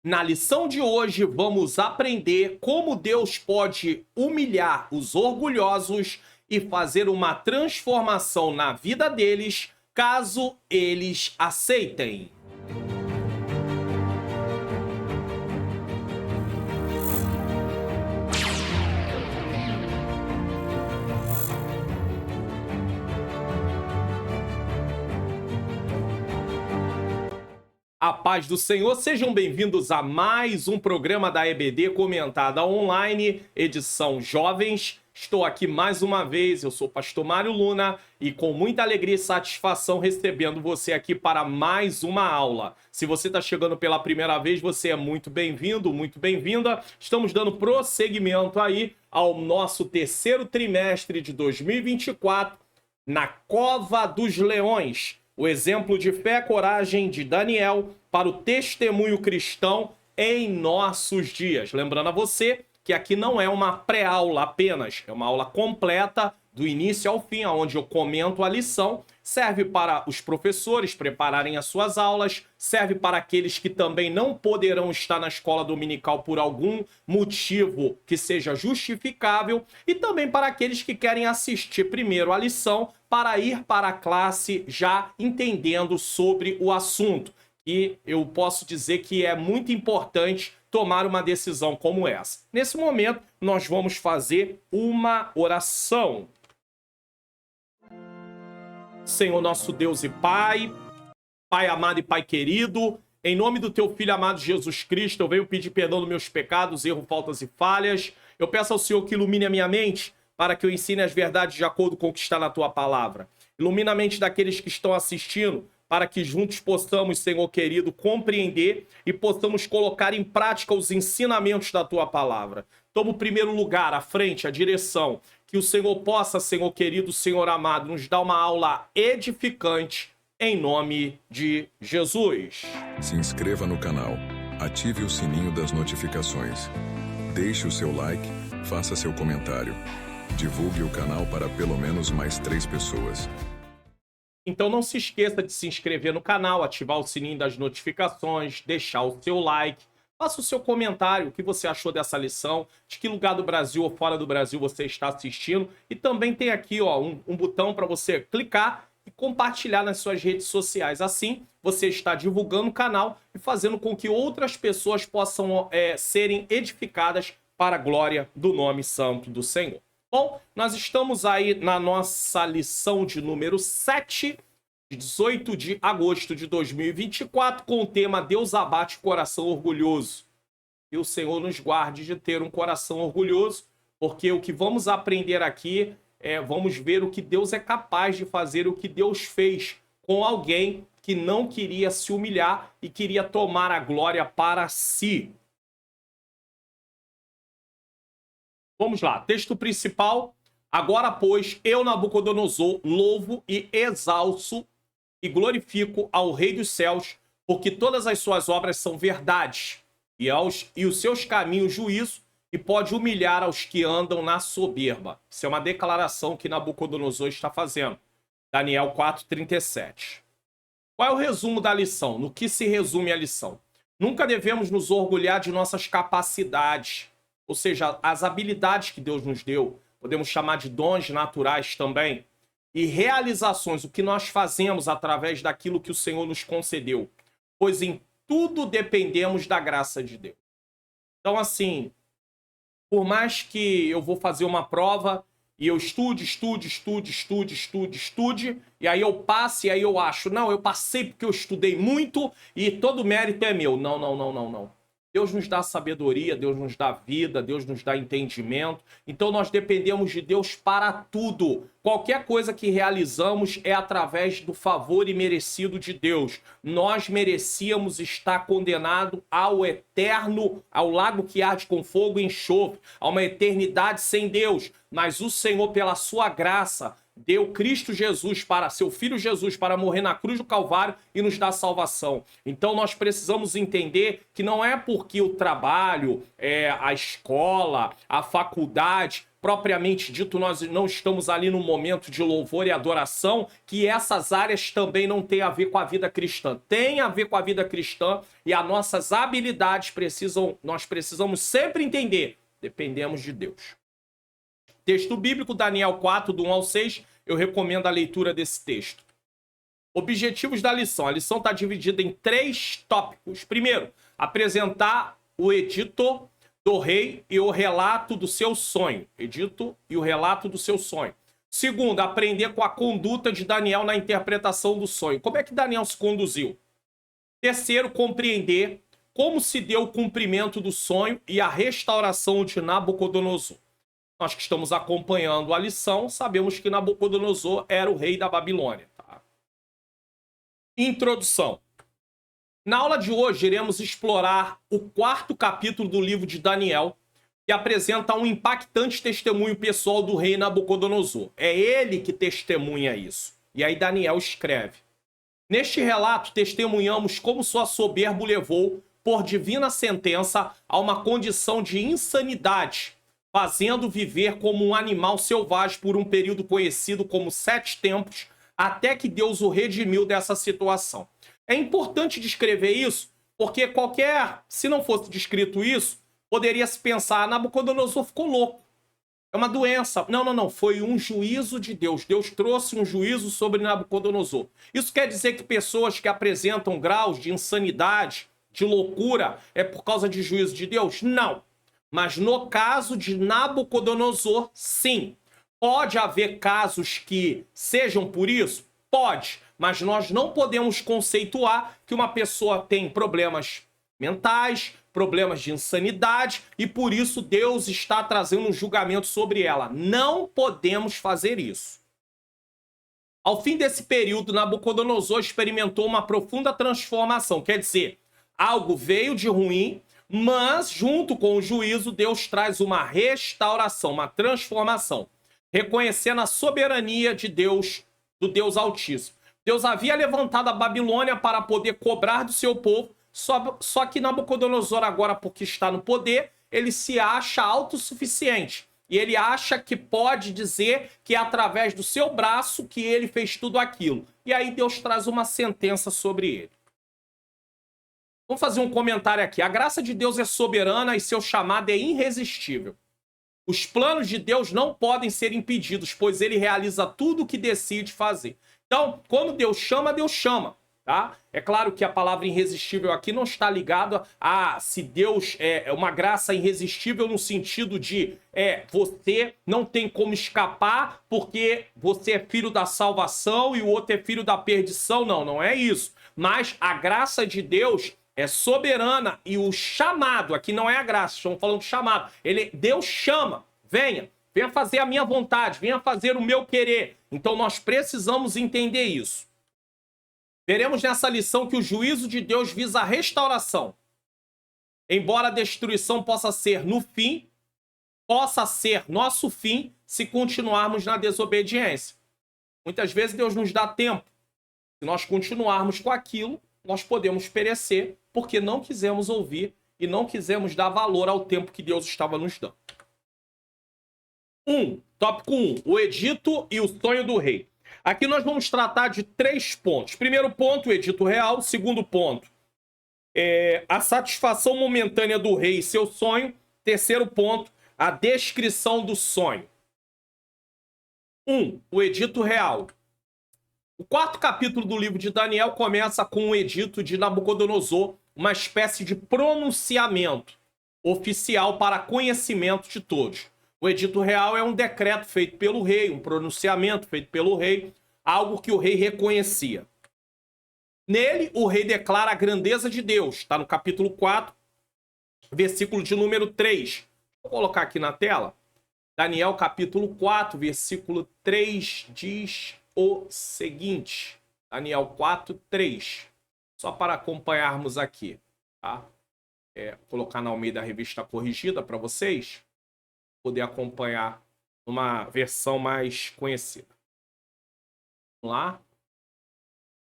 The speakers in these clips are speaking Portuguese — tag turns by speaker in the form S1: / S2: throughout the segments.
S1: Na lição de hoje, vamos aprender como Deus pode humilhar os orgulhosos e fazer uma transformação na vida deles, caso eles aceitem. A paz do Senhor, sejam bem-vindos a mais um programa da EBD Comentada Online, edição Jovens. Estou aqui mais uma vez, eu sou o pastor Mário Luna e com muita alegria e satisfação recebendo você aqui para mais uma aula. Se você está chegando pela primeira vez, você é muito bem-vindo, muito bem-vinda. Estamos dando prosseguimento aí ao nosso terceiro trimestre de 2024 na Cova dos Leões. O exemplo de fé e coragem de Daniel para o testemunho cristão em nossos dias. Lembrando a você que aqui não é uma pré-aula apenas, é uma aula completa do início ao fim, onde eu comento a lição. Serve para os professores prepararem as suas aulas, serve para aqueles que também não poderão estar na escola dominical por algum motivo que seja justificável, e também para aqueles que querem assistir primeiro a lição para ir para a classe já entendendo sobre o assunto. E eu posso dizer que é muito importante tomar uma decisão como essa. Nesse momento, nós vamos fazer uma oração. Senhor nosso Deus e Pai, Pai amado e Pai querido, em nome do Teu Filho amado Jesus Cristo, eu venho pedir perdão dos meus pecados, erros, faltas e falhas. Eu peço ao Senhor que ilumine a minha mente, para que eu ensine as verdades de acordo com o que está na Tua palavra. Ilumina a mente daqueles que estão assistindo, para que juntos possamos, Senhor querido, compreender e possamos colocar em prática os ensinamentos da Tua palavra. Toma o primeiro lugar, a frente, a direção. Que o Senhor possa, Senhor querido, Senhor amado, nos dar uma aula edificante em nome de Jesus.
S2: Se inscreva no canal, ative o sininho das notificações. Deixe o seu like, faça seu comentário. Divulgue o canal para pelo menos mais 3 pessoas.
S1: Então não se esqueça de se inscrever no canal, ativar o sininho das notificações, deixar o seu like, faça o seu comentário, o que você achou dessa lição, de que lugar do Brasil ou fora do Brasil você está assistindo. E também tem aqui ó, um botão para você clicar e compartilhar nas suas redes sociais. Assim, você está divulgando o canal e fazendo com que outras pessoas possam serem edificadas para a glória do nome santo do Senhor. Bom, nós estamos aí na nossa lição de número 7, de 18 de agosto de 2024, com o tema Deus abate o coração orgulhoso. E o Senhor nos guarde de ter um coração orgulhoso, porque o que vamos aprender aqui vamos ver o que Deus é capaz de fazer, o que Deus fez com alguém que não queria se humilhar e queria tomar a glória para si. Vamos lá, texto principal. Agora, pois, eu, Nabucodonosor, louvo e exalço e glorifico ao Rei dos céus, porque todas as suas obras são verdade, e os seus caminhos juízo, e pode humilhar aos que andam na soberba. Isso é uma declaração que Nabucodonosor está fazendo. Daniel 4:37. Qual é o resumo da lição? No que se resume a lição? Nunca devemos nos orgulhar de nossas capacidades, ou seja, as habilidades que Deus nos deu, podemos chamar de dons naturais também, e realizações, o que nós fazemos através daquilo que o Senhor nos concedeu, pois em tudo dependemos da graça de Deus. Então, assim, por mais que eu vou fazer uma prova e eu estude, e aí eu passe, e aí eu acho, não, eu passei porque eu estudei muito e todo mérito é meu. Não. Deus nos dá sabedoria, Deus nos dá vida, Deus nos dá entendimento. Então nós dependemos de Deus para tudo. Qualquer coisa que realizamos é através do favor imerecido de Deus. Nós merecíamos estar condenado ao eterno, ao lago que arde com fogo e enxofre, a uma eternidade sem Deus. Mas o Senhor, pela sua graça, deu Cristo Jesus para seu Filho Jesus para morrer na cruz do Calvário e nos dar salvação. Então nós precisamos entender que não é porque o trabalho, a escola, a faculdade, propriamente dito, nós não estamos ali no momento de louvor e adoração, que essas áreas também não têm a ver com a vida cristã. Tem a ver com a vida cristã e as nossas habilidades nós precisamos sempre entender, dependemos de Deus. Texto bíblico, Daniel 4, do 1 ao 6, eu recomendo a leitura desse texto. Objetivos da lição. A lição está dividida em 3 tópicos. Primeiro, apresentar o edito do rei e o relato do seu sonho. Edito e o relato do seu sonho. Segundo, aprender com a conduta de Daniel na interpretação do sonho. Como é que Daniel se conduziu? Terceiro, compreender como se deu o cumprimento do sonho e a restauração de Nabucodonosor. Nós que estamos acompanhando a lição, sabemos que Nabucodonosor era o rei da Babilônia. Tá? Introdução. Na aula de hoje, iremos explorar o 4º capítulo do livro de Daniel, que apresenta um impactante testemunho pessoal do rei Nabucodonosor. É ele que testemunha isso. E aí Daniel escreve. Neste relato, testemunhamos como sua soberba o levou, por divina sentença, a uma condição de insanidade, fazendo viver como um animal selvagem por um período conhecido como 7 tempos, até que Deus o redimiu dessa situação. É importante descrever isso, porque se não fosse descrito isso, poderia se pensar, Nabucodonosor ficou louco. É uma doença. Não. Foi um juízo de Deus. Deus trouxe um juízo sobre Nabucodonosor. Isso quer dizer que pessoas que apresentam graus de insanidade, de loucura, é por causa de juízo de Deus? Não. Mas no caso de Nabucodonosor, sim. Pode haver casos que sejam por isso? Pode. Mas nós não podemos conceituar que uma pessoa tem problemas mentais, problemas de insanidade, e por isso Deus está trazendo um julgamento sobre ela. Não podemos fazer isso. Ao fim desse período, Nabucodonosor experimentou uma profunda transformação. Quer dizer, algo veio de ruim, mas junto com o juízo, Deus traz uma restauração, uma transformação, reconhecendo a soberania de Deus, do Deus Altíssimo. Deus havia levantado a Babilônia para poder cobrar do seu povo, só que Nabucodonosor agora, porque está no poder, ele se acha autossuficiente. E ele acha que pode dizer que é através do seu braço que ele fez tudo aquilo. E aí Deus traz uma sentença sobre ele. Vamos fazer um comentário aqui. A graça de Deus é soberana e seu chamado é irresistível. Os planos de Deus não podem ser impedidos, pois ele realiza tudo o que decide fazer. Então, quando Deus chama, Deus chama. Tá? É claro que a palavra irresistível aqui não está ligada a se Deus é uma graça irresistível no sentido de você não tem como escapar porque você é filho da salvação e o outro é filho da perdição. Não é isso. Mas a graça de Deus é soberana e o chamado, aqui não é a graça, estamos falando de chamado. Deus chama, venha fazer a minha vontade, venha fazer o meu querer. Então nós precisamos entender isso. Veremos nessa lição que o juízo de Deus visa a restauração. Embora a destruição possa ser nosso fim se continuarmos na desobediência. Muitas vezes Deus nos dá tempo. Se nós continuarmos com aquilo, nós podemos perecer porque não quisemos ouvir e não quisemos dar valor ao tempo que Deus estava nos dando. Tópico 1. O edito e o sonho do rei. Aqui nós vamos tratar de 3 pontos. Primeiro ponto, o edito real. Segundo ponto, a satisfação momentânea do rei e seu sonho. Terceiro ponto, a descrição do sonho. 1. O edito real. O 4º capítulo do livro de Daniel começa com o edito de Nabucodonosor, uma espécie de pronunciamento oficial para conhecimento de todos. O edito real é um decreto feito pelo rei, um pronunciamento feito pelo rei, algo que o rei reconhecia. Nele, o rei declara a grandeza de Deus. Está no capítulo 4, versículo de número 3. Vou colocar aqui na tela. Daniel, capítulo 4, versículo 3, diz o seguinte. Daniel 4, 3. Só para acompanharmos aqui. Tá? Vou colocar na Almeida Revista Corrigida para vocês poder acompanhar uma versão mais conhecida. Vamos lá.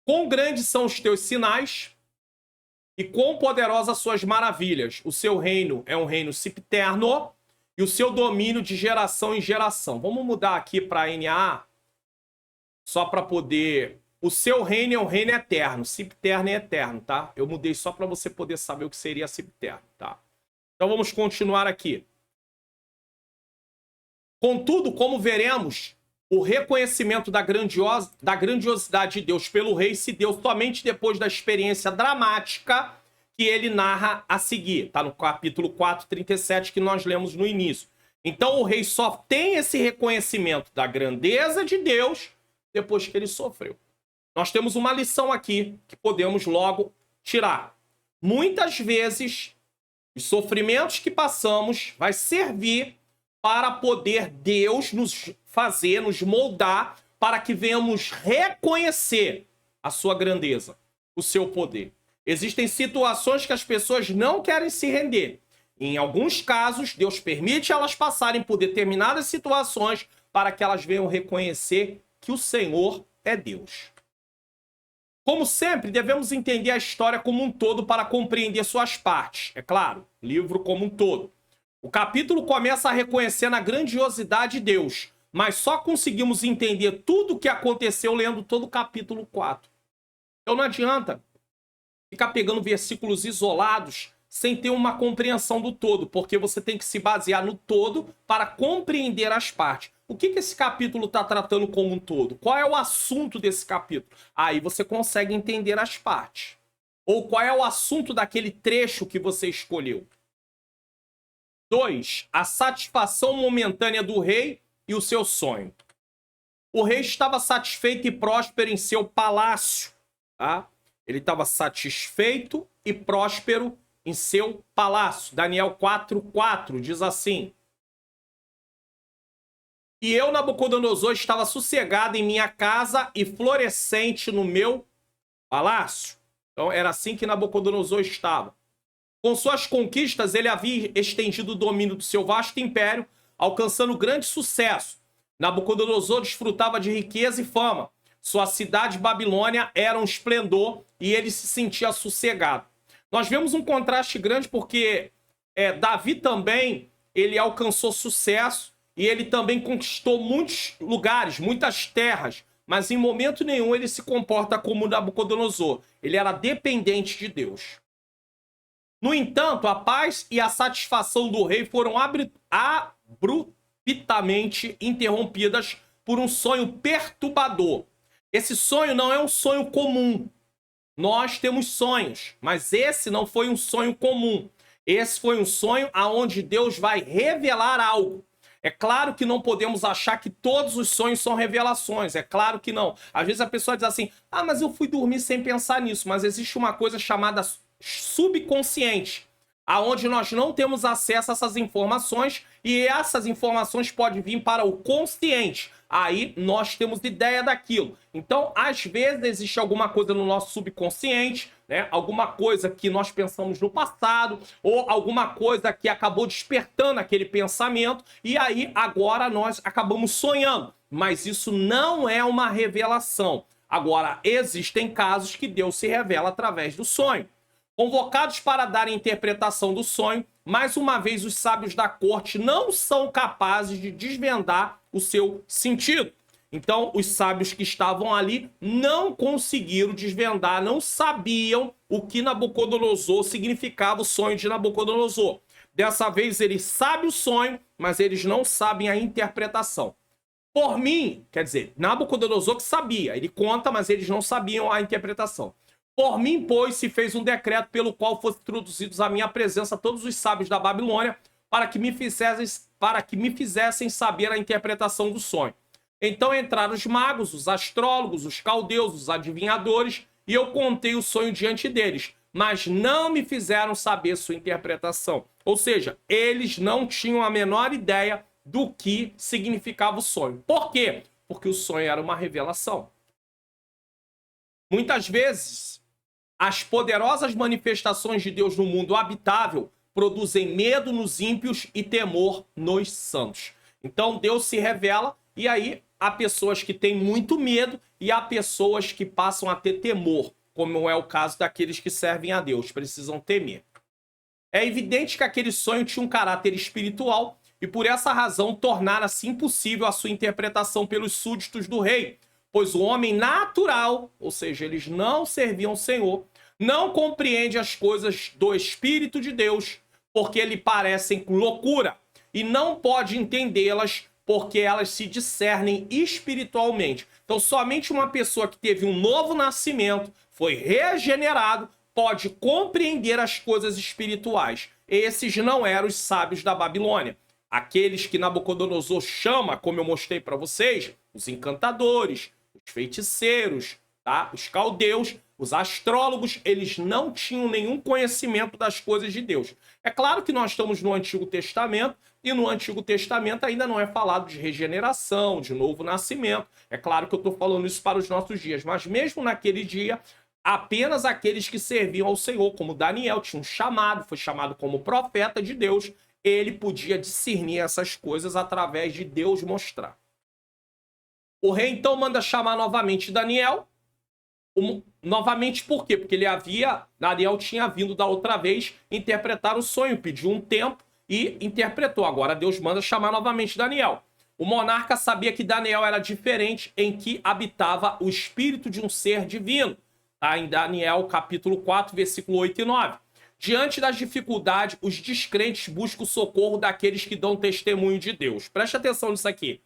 S1: Quão grandes são os teus sinais e quão poderosas suas maravilhas. O seu reino é um reino sempiterno e o seu domínio de geração em geração. Vamos mudar aqui para NA, só para poder... O seu reino é um reino eterno. Sempiterno é eterno, tá? Eu mudei só para você poder saber o que seria sempiterno, tá? Então vamos continuar aqui. Contudo, como veremos, o reconhecimento da grandiosidade de Deus pelo rei se deu somente depois da experiência dramática que ele narra a seguir. Tá no capítulo 4:37 que nós lemos no início. Então o rei só tem esse reconhecimento da grandeza de Deus depois que ele sofreu. Nós temos uma lição aqui que podemos logo tirar. Muitas vezes, os sofrimentos que passamos vai servir para poder Deus nos fazer, nos moldar, para que venhamos reconhecer a sua grandeza, o seu poder. Existem situações que as pessoas não querem se render. Em alguns casos, Deus permite elas passarem por determinadas situações para que elas venham reconhecer que o Senhor é Deus. Como sempre, devemos entender a história como um todo para compreender suas partes. É claro, o livro como um todo. O capítulo começa reconhecendo a grandiosidade de Deus, mas só conseguimos entender tudo o que aconteceu lendo todo o capítulo 4. Então não adianta ficar pegando versículos isolados sem ter uma compreensão do todo, porque você tem que se basear no todo para compreender as partes. O que esse capítulo está tratando como um todo? Qual é o assunto desse capítulo? Aí você consegue entender as partes. Ou qual é o assunto daquele trecho que você escolheu. 2. A satisfação momentânea do rei e o seu sonho. O rei estava satisfeito e próspero em seu palácio. Tá? Ele estava satisfeito e próspero em seu palácio. Daniel 4:4 diz assim: e eu, Nabucodonosor, estava sossegado em minha casa e florescente no meu palácio. Então era assim que Nabucodonosor estava. Com suas conquistas, ele havia estendido o domínio do seu vasto império, alcançando grande sucesso. Nabucodonosor desfrutava de riqueza e fama. Sua cidade Babilônia era um esplendor e ele se sentia sossegado. Nós vemos um contraste grande porque Davi também ele alcançou sucesso e ele também conquistou muitos lugares, muitas terras, mas em momento nenhum ele se comporta como Nabucodonosor. Ele era dependente de Deus. No entanto, a paz e a satisfação do rei foram abruptamente interrompidas por um sonho perturbador. Esse sonho não é um sonho comum. Nós temos sonhos, mas esse não foi um sonho comum. Esse foi um sonho onde Deus vai revelar algo. É claro que não podemos achar que todos os sonhos são revelações. É claro que não. Às vezes a pessoa diz assim, mas eu fui dormir sem pensar nisso. Mas existe uma coisa chamada subconsciente, aonde nós não temos acesso a essas informações e essas informações podem vir para o consciente. Aí nós temos ideia daquilo. Então, às vezes, existe alguma coisa no nosso subconsciente, né? Alguma coisa que nós pensamos no passado, ou alguma coisa que acabou despertando aquele pensamento, e aí agora nós acabamos sonhando. Mas isso não é uma revelação. Agora, existem casos que Deus se revela através do sonho. Convocados para dar a interpretação do sonho, mais uma vez os sábios da corte não são capazes de desvendar o seu sentido. Então, os sábios que estavam ali não conseguiram desvendar, não sabiam o que Nabucodonosor significava, o sonho de Nabucodonosor. Dessa vez, eles sabem o sonho, mas eles não sabem a interpretação. Por mim, quer dizer, Nabucodonosor que sabia, ele conta, mas eles não sabiam a interpretação. Por mim, pois, se fez um decreto pelo qual fossem introduzidos à minha presença todos os sábios da Babilônia, para que me fizessem saber a interpretação do sonho. Então entraram os magos, os astrólogos, os caldeus, os adivinhadores, e eu contei o sonho diante deles, mas não me fizeram saber sua interpretação. Ou seja, eles não tinham a menor ideia do que significava o sonho. Por quê? Porque o sonho era uma revelação. Muitas vezes, as poderosas manifestações de Deus no mundo habitável produzem medo nos ímpios e temor nos santos. Então Deus se revela e aí há pessoas que têm muito medo e há pessoas que passam a ter temor, como é o caso daqueles que servem a Deus, precisam temer. É evidente que aquele sonho tinha um caráter espiritual e por essa razão tornara-se impossível a sua interpretação pelos súditos do rei, pois o homem natural, ou seja, eles não serviam ao Senhor, não compreende as coisas do Espírito de Deus, porque lhe parecem loucura, e não pode entendê-las porque elas se discernem espiritualmente. Então, somente uma pessoa que teve um novo nascimento, foi regenerado, pode compreender as coisas espirituais. Esses não eram os sábios da Babilônia. Aqueles que Nabucodonosor chama, como eu mostrei para vocês, os encantadores, os feiticeiros, tá? Os caldeus, os astrólogos, eles não tinham nenhum conhecimento das coisas de Deus. É claro que nós estamos no Antigo Testamento, e no Antigo Testamento ainda não é falado de regeneração, de novo nascimento. É claro que eu estou falando isso para os nossos dias, mas mesmo naquele dia, apenas aqueles que serviam ao Senhor, como Daniel, tinha um chamado, foi chamado como profeta de Deus, ele podia discernir essas coisas através de Deus mostrar. O rei então manda chamar novamente Daniel. Novamente por quê? Porque Daniel tinha vindo da outra vez interpretar o sonho, pediu um tempo e interpretou. Agora Deus manda chamar novamente Daniel. O monarca sabia que Daniel era diferente, em que habitava o espírito de um ser divino. Tá? Em Daniel capítulo 4, versículo 8 e 9. Diante das dificuldades, os descrentes buscam o socorro daqueles que dão testemunho de Deus. Preste atenção nisso aqui.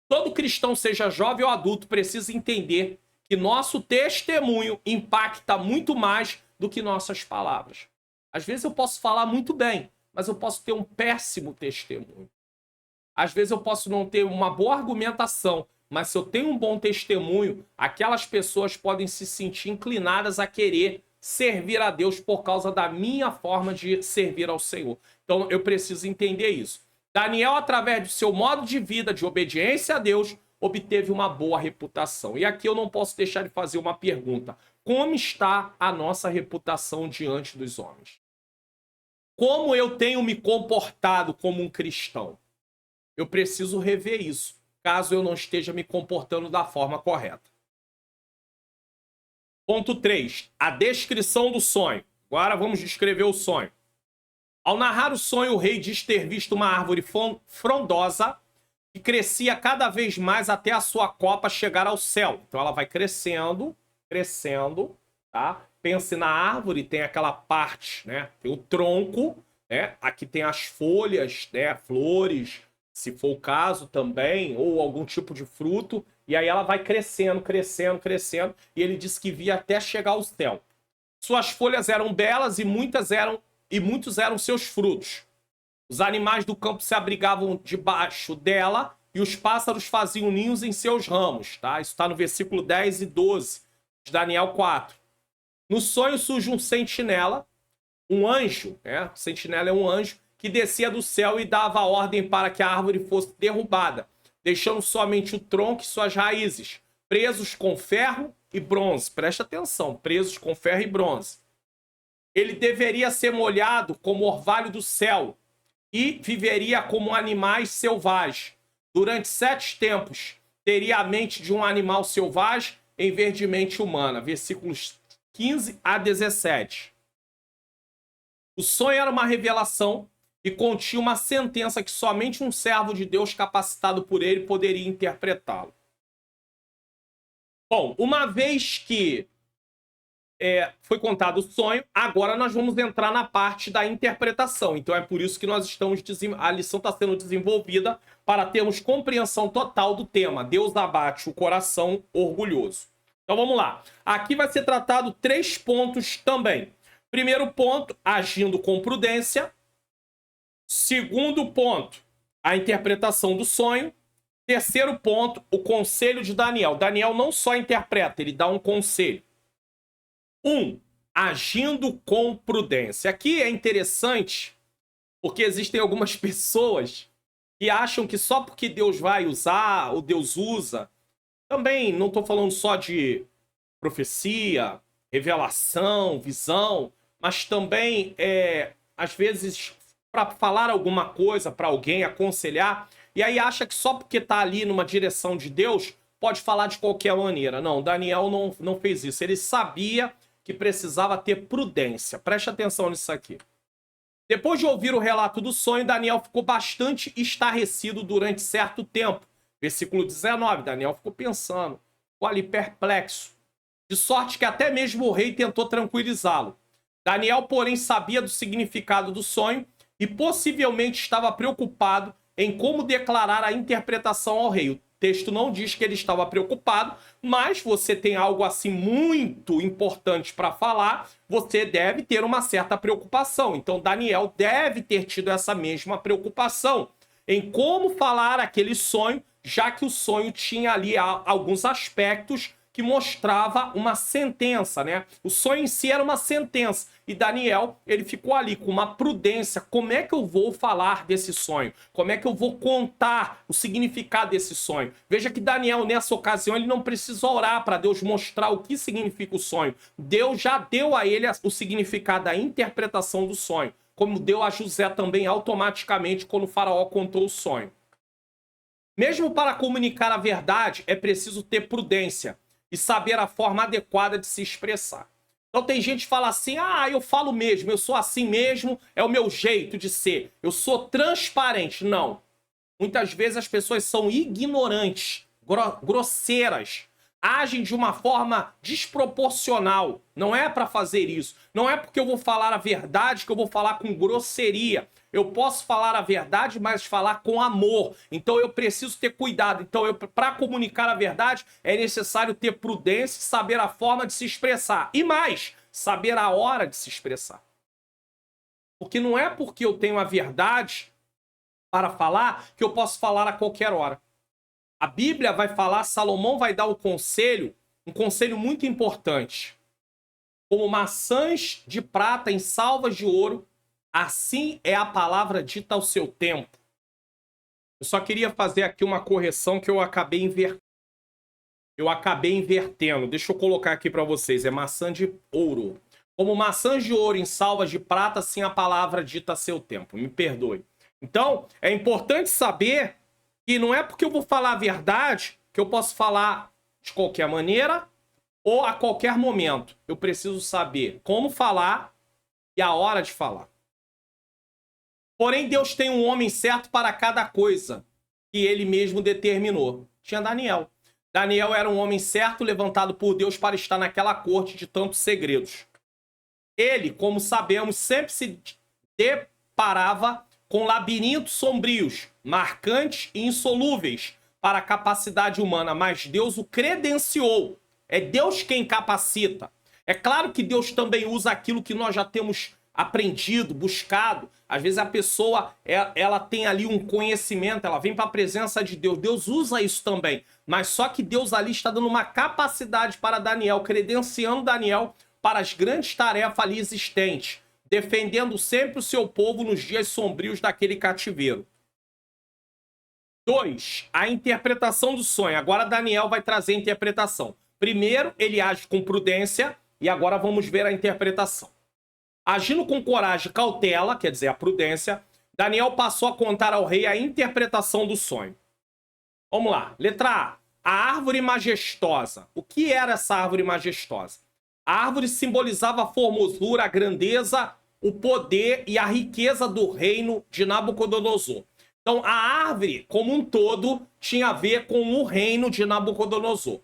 S1: Todo cristão, seja jovem ou adulto, precisa entender que nosso testemunho impacta muito mais do que nossas palavras. Às vezes eu posso falar muito bem, mas eu posso ter um péssimo testemunho. Às vezes eu posso não ter uma boa argumentação, mas se eu tenho um bom testemunho, aquelas pessoas podem se sentir inclinadas a querer servir a Deus por causa da minha forma de servir ao Senhor. Então eu preciso entender isso. Daniel, através do seu modo de vida, de obediência a Deus, obteve uma boa reputação. E aqui eu não posso deixar de fazer uma pergunta. Como está a nossa reputação diante dos homens? Como eu tenho me comportado como um cristão? Eu preciso rever isso, caso eu não esteja me comportando da forma correta. Ponto 3. A descrição do sonho. Agora vamos descrever o sonho. Ao narrar o sonho, o rei diz ter visto uma árvore frondosa que crescia cada vez mais até a sua copa chegar ao céu. Então ela vai crescendo, tá? Pense na árvore, tem aquela parte, né? Tem o tronco, né? Aqui tem as folhas, né? Flores, se for o caso também, ou algum tipo de fruto. E aí ela vai crescendo, e ele diz que via até chegar ao céu. Suas folhas eram belas e muitos eram seus frutos. Os animais do campo se abrigavam debaixo dela e os pássaros faziam ninhos em seus ramos. Tá? Isso está no versículo 10 e 12 de Daniel 4. No sonho surge um sentinela, um anjo, né? O sentinela é um anjo, que descia do céu e dava ordem para que a árvore fosse derrubada, deixando somente o tronco e suas raízes, presos com ferro e bronze. Preste atenção, presos com ferro e bronze. Ele deveria ser molhado como orvalho do céu e viveria como animais selvagens. Durante 7 tempos, teria a mente de um animal selvagem em vez de mente humana. Versículos 15 a 17. O sonho era uma revelação e continha uma sentença que somente um servo de Deus capacitado por ele poderia interpretá-lo. Bom, uma vez que foi contado o sonho, agora nós vamos entrar na parte da interpretação. Então é por isso que nós estamos a lição está sendo desenvolvida para termos compreensão total do tema. Deus abate o coração orgulhoso. Então vamos lá. Aqui vai ser tratado 3 pontos também. Primeiro ponto, agindo com prudência. Segundo ponto, a interpretação do sonho. Terceiro ponto, o conselho de Daniel. Daniel não só interpreta, ele dá um conselho. 1. Agindo com prudência. Aqui é interessante, porque existem algumas pessoas que acham que só porque Deus vai usar, ou Deus usa, também não estou falando só de profecia, revelação, visão, mas também, às vezes, para falar alguma coisa para alguém, aconselhar, e aí acha que só porque está ali numa direção de Deus, pode falar de qualquer maneira. Não, Daniel não fez isso. Ele sabia que precisava ter prudência. Preste atenção nisso aqui. Depois de ouvir o relato do sonho, Daniel ficou bastante estarrecido durante certo tempo. Versículo 19, Daniel ficou pensando, ficou ali perplexo, de sorte que até mesmo o rei tentou tranquilizá-lo. Daniel, porém, sabia do significado do sonho e possivelmente estava preocupado em como declarar a interpretação ao rei. O texto não diz que ele estava preocupado, mas você tem algo assim muito importante para falar, você deve ter uma certa preocupação. Então Daniel deve ter tido essa mesma preocupação em como falar aquele sonho, já que o sonho tinha ali alguns aspectos que mostrava uma sentença, né? O sonho em si era uma sentença. E Daniel, ele ficou ali com uma prudência. Como é que eu vou falar desse sonho? Como é que eu vou contar o significado desse sonho? Veja que Daniel, nessa ocasião, ele não precisa orar para Deus mostrar o que significa o sonho. Deus já deu a ele o significado da interpretação do sonho, como deu a José também automaticamente quando o faraó contou o sonho. Mesmo para comunicar a verdade, é preciso ter prudência e saber a forma adequada de se expressar. Então tem gente que fala assim, eu falo mesmo, eu sou assim mesmo, é o meu jeito de ser, eu sou transparente. Não. Muitas vezes as pessoas são ignorantes, grosseiras, agem de uma forma desproporcional. Não é para fazer isso. Não é porque eu vou falar a verdade que eu vou falar com grosseria. Eu posso falar a verdade, mas falar com amor. Então eu preciso ter cuidado. Então para comunicar a verdade é necessário ter prudência e saber a forma de se expressar. E mais, saber a hora de se expressar. Porque não é porque eu tenho a verdade para falar que eu posso falar a qualquer hora. A Bíblia vai falar, Salomão vai dar um conselho muito importante. Como maçãs de prata em salvas de ouro, assim é a palavra dita ao seu tempo. Eu só queria fazer aqui uma correção que eu acabei invertendo. Deixa eu colocar aqui para vocês. É maçã de ouro. Como maçãs de ouro em salvas de prata, assim a palavra dita a seu tempo. Me perdoe. Então, é importante saber que não é porque eu vou falar a verdade que eu posso falar de qualquer maneira ou a qualquer momento. Eu preciso saber como falar e a hora de falar. Porém, Deus tem um homem certo para cada coisa que ele mesmo determinou. Tinha Daniel. Daniel era um homem certo, levantado por Deus para estar naquela corte de tantos segredos. Ele, como sabemos, sempre se deparava com labirintos sombrios, marcantes e insolúveis para a capacidade humana, mas Deus o credenciou. É Deus quem capacita. É claro que Deus também usa aquilo que nós já temos aprendido, buscado. Às vezes a pessoa, ela tem ali um conhecimento, ela vem para a presença de Deus. Deus usa isso também. Mas só que Deus ali está dando uma capacidade para Daniel, credenciando Daniel para as grandes tarefas ali existentes, defendendo sempre o seu povo nos dias sombrios daquele cativeiro. 2. A interpretação do sonho. Agora Daniel vai trazer a interpretação. Primeiro, ele age com prudência e agora vamos ver a interpretação. Agindo com coragem e cautela, quer dizer, a prudência, Daniel passou a contar ao rei a interpretação do sonho. Vamos lá. Letra A. A árvore majestosa. O que era essa árvore majestosa? A árvore simbolizava a formosura, a grandeza, o poder e a riqueza do reino de Nabucodonosor. Então, a árvore, como um todo, tinha a ver com o reino de Nabucodonosor.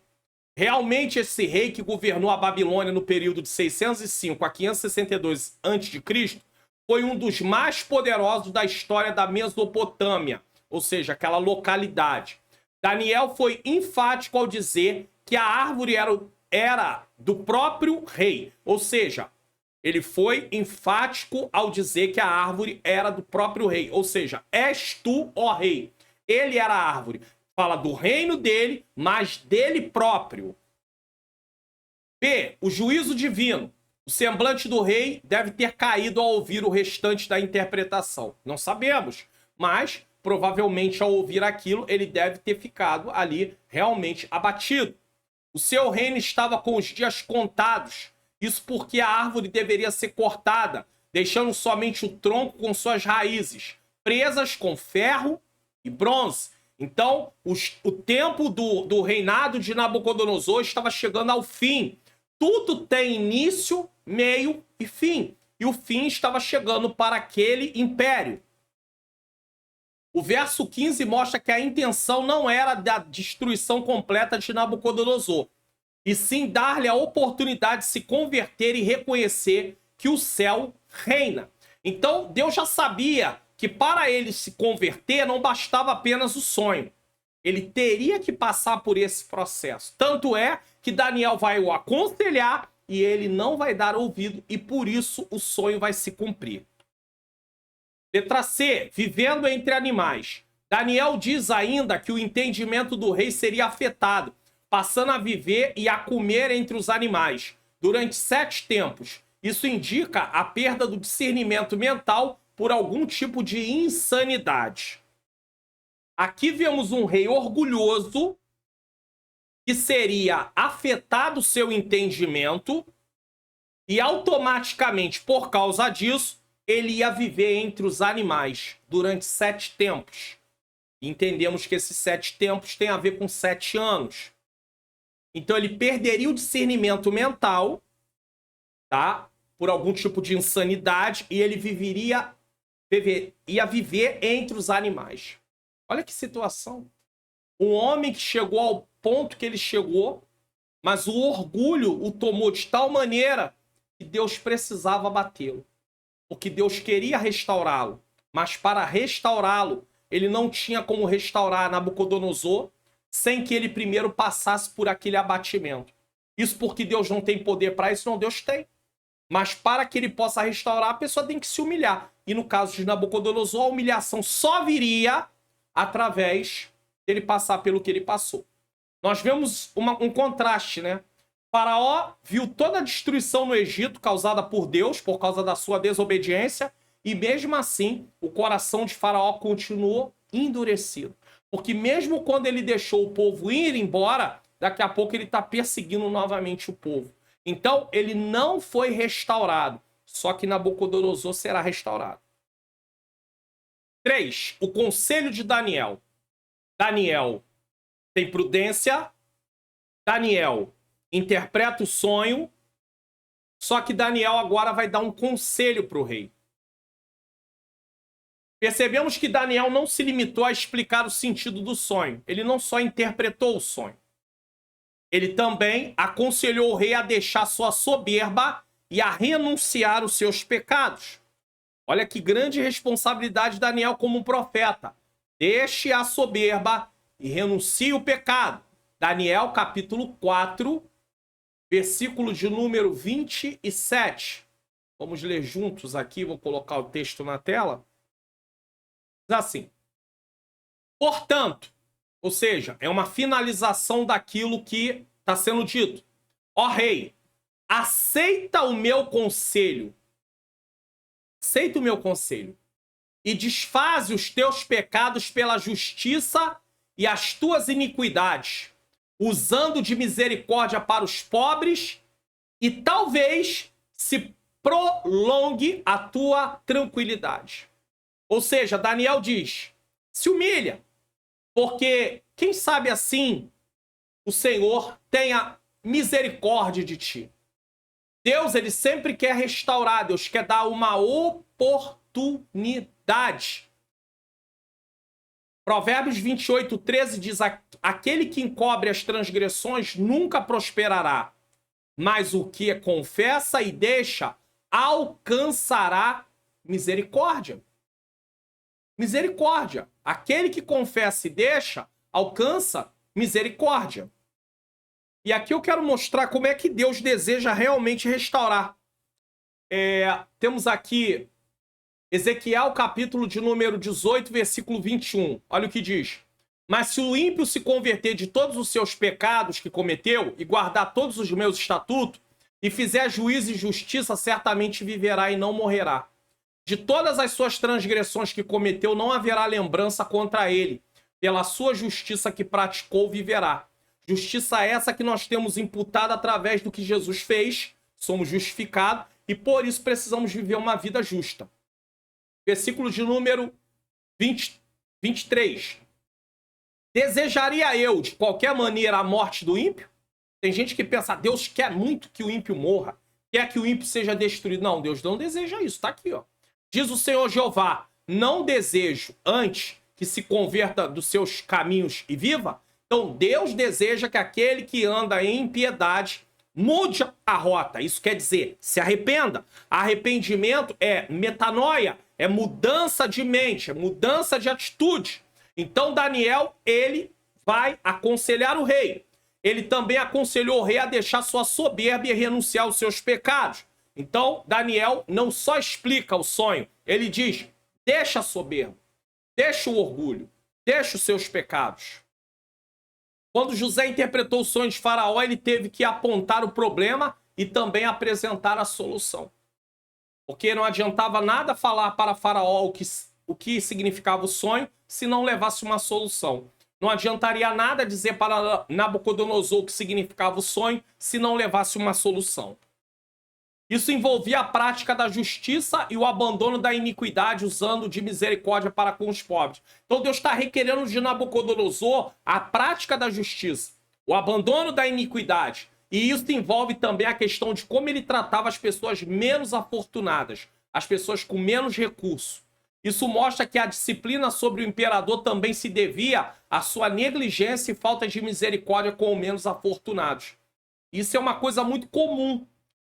S1: Realmente, esse rei que governou a Babilônia no período de 605 a 562 a.C. foi um dos mais poderosos da história da Mesopotâmia, ou seja, aquela localidade. Daniel foi enfático ao dizer que a árvore era do próprio rei, ou seja, ele foi enfático ao dizer que a árvore era do próprio rei, ou seja, és tu, ó rei. Ele era a árvore. Fala do reino dele, mas dele próprio. B. O juízo divino. O semblante do rei deve ter caído ao ouvir o restante da interpretação. Não sabemos, mas provavelmente ao ouvir aquilo, ele deve ter ficado ali realmente abatido. O seu reino estava com os dias contados. Isso porque a árvore deveria ser cortada, deixando somente o tronco com suas raízes, presas com ferro e bronze. Então, o tempo do reinado de Nabucodonosor estava chegando ao fim. Tudo tem início, meio e fim. E o fim estava chegando para aquele império. O verso 15 mostra que a intenção não era da destruição completa de Nabucodonosor, e sim dar-lhe a oportunidade de se converter e reconhecer que o céu reina. Então, Deus já sabia que para ele se converter não bastava apenas o sonho. Ele teria que passar por esse processo. Tanto é que Daniel vai o aconselhar e ele não vai dar ouvido, e por isso o sonho vai se cumprir. Letra C, vivendo entre animais. Daniel diz ainda que o entendimento do rei seria afetado, passando a viver e a comer entre os animais durante 7 tempos. Isso indica a perda do discernimento mental por algum tipo de insanidade. Aqui vemos um rei orgulhoso que seria afetado seu entendimento e automaticamente, por causa disso, ele ia viver entre os animais durante 7 tempos. E entendemos que esses 7 tempos tem a ver com 7 anos. Então ele perderia o discernimento mental, tá? Por algum tipo de insanidade, e ele ia viver entre os animais. Olha que situação. Um homem que chegou ao ponto que ele chegou, mas o orgulho o tomou de tal maneira que Deus precisava batê-lo. Porque Deus queria restaurá-lo, mas para restaurá-lo, ele não tinha como restaurar Nabucodonosor sem que ele primeiro passasse por aquele abatimento. Isso porque Deus não tem poder para isso? Não, Deus tem. Mas para que ele possa restaurar, a pessoa tem que se humilhar. E no caso de Nabucodonosor, a humilhação só viria através dele passar pelo que ele passou. Nós vemos um contraste, né? Faraó viu toda a destruição no Egito causada por Deus, por causa da sua desobediência, e mesmo assim, o coração de Faraó continuou endurecido. Porque mesmo quando ele deixou o povo ir embora, daqui a pouco ele está perseguindo novamente o povo. Então, ele não foi restaurado, só que Nabucodonosor será restaurado. 3. O conselho de Daniel. Daniel tem prudência. Daniel interpreta o sonho. Só que Daniel agora vai dar um conselho para o rei. Percebemos que Daniel não se limitou a explicar o sentido do sonho. Ele não só interpretou o sonho. Ele também aconselhou o rei a deixar sua soberba e a renunciar os seus pecados. Olha que grande responsabilidade de Daniel como um profeta. Deixe a soberba e renuncie o pecado. Daniel, capítulo 4, versículo de número 27. Vamos ler juntos aqui, vou colocar o texto na tela. Diz assim: portanto, ou seja, é uma finalização daquilo que está sendo dito. Ó rei, aceita o meu conselho. Aceita o meu conselho. E desfaze os teus pecados pela justiça e as tuas iniquidades, usando de misericórdia para os pobres, e talvez se prolongue a tua tranquilidade. Ou seja, Daniel diz, se humilha, porque quem sabe assim o Senhor tenha misericórdia de ti. Deus, ele sempre quer restaurar, Deus quer dar uma oportunidade. Provérbios 28:13 diz, aquele que encobre as transgressões nunca prosperará, mas o que confessa e deixa alcançará misericórdia. Misericórdia. Aquele que confessa e deixa, alcança misericórdia. E aqui eu quero mostrar como é que Deus deseja realmente restaurar. Temos aqui Ezequiel, capítulo de número 18, versículo 21. Olha o que diz. Mas se o ímpio se converter de todos os seus pecados que cometeu e guardar todos os meus estatutos e fizer juízo e justiça, certamente viverá e não morrerá. De todas as suas transgressões que cometeu, não haverá lembrança contra ele. Pela sua justiça que praticou, viverá. Justiça essa que nós temos imputada através do que Jesus fez. Somos justificados e por isso precisamos viver uma vida justa. Versículo de número 23. Desejaria eu, de qualquer maneira, a morte do ímpio? Tem gente que pensa, Deus quer muito que o ímpio morra, quer que o ímpio seja destruído. Não, Deus não deseja isso, tá aqui, ó. Diz o Senhor Jeová, não desejo antes que se converta dos seus caminhos e viva? Então, Deus deseja que aquele que anda em impiedade mude a rota. Isso quer dizer, se arrependa. Arrependimento é metanoia, é mudança de mente, é mudança de atitude. Então, Daniel, ele vai aconselhar o rei. Ele também aconselhou o rei a deixar sua soberba e renunciar aos seus pecados. Então, Daniel não só explica o sonho, ele diz, deixa a soberba, deixa o orgulho, deixa os seus pecados. Quando José interpretou o sonho de Faraó, ele teve que apontar o problema e também apresentar a solução. Porque não adiantava nada falar para Faraó o que significava o sonho se não levasse uma solução. Não adiantaria nada dizer para Nabucodonosor o que significava o sonho se não levasse uma solução. Isso envolvia a prática da justiça e o abandono da iniquidade, usando de misericórdia para com os pobres. Então Deus está requerendo de Nabucodonosor a prática da justiça, o abandono da iniquidade. E isso envolve também a questão de como ele tratava as pessoas menos afortunadas, as pessoas com menos recursos. Isso mostra que a disciplina sobre o imperador também se devia à sua negligência e falta de misericórdia com os menos afortunados. Isso é uma coisa muito comum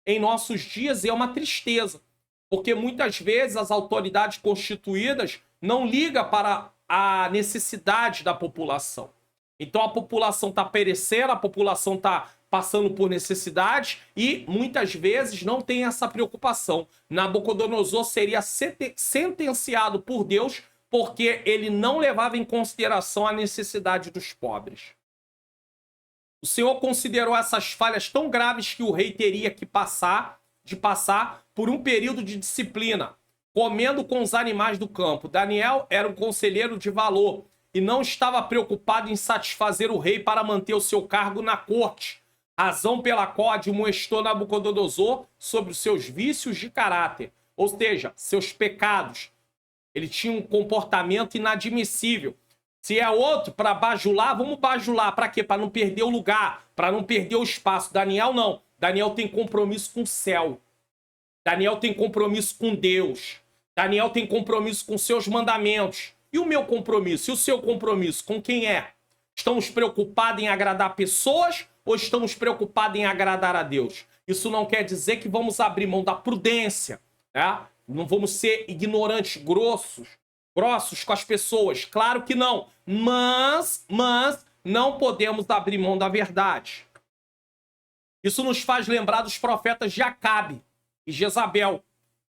S1: em nossos dias e é uma tristeza, porque muitas vezes as autoridades constituídas não ligam para a necessidade da população. Então a população está perecendo, a população está passando por necessidade e muitas vezes não tem essa preocupação. Nabucodonosor seria sentenciado por Deus porque ele não levava em consideração a necessidade dos pobres. O Senhor considerou essas falhas tão graves que o rei teria que passar por um período de disciplina, comendo com os animais do campo. Daniel era um conselheiro de valor e não estava preocupado em satisfazer o rei para manter o seu cargo na corte, razão pela qual admoestou Nabucodonosor sobre os seus vícios de caráter, ou seja, seus pecados. Ele tinha um comportamento inadmissível. Se é outro para bajular, vamos bajular. Para quê? Para não perder o lugar, para não perder o espaço. Daniel não. Daniel tem compromisso com o céu. Daniel tem compromisso com Deus. Daniel tem compromisso com seus mandamentos. E o meu compromisso? E o seu compromisso? Com quem é? Estamos preocupados em agradar pessoas ou estamos preocupados em agradar a Deus? Isso não quer dizer que vamos abrir mão da prudência, né? Não vamos ser ignorantes, grossos com as pessoas. Claro que não. Mas não podemos abrir mão da verdade. Isso nos faz lembrar dos profetas de Acabe e Jezabel,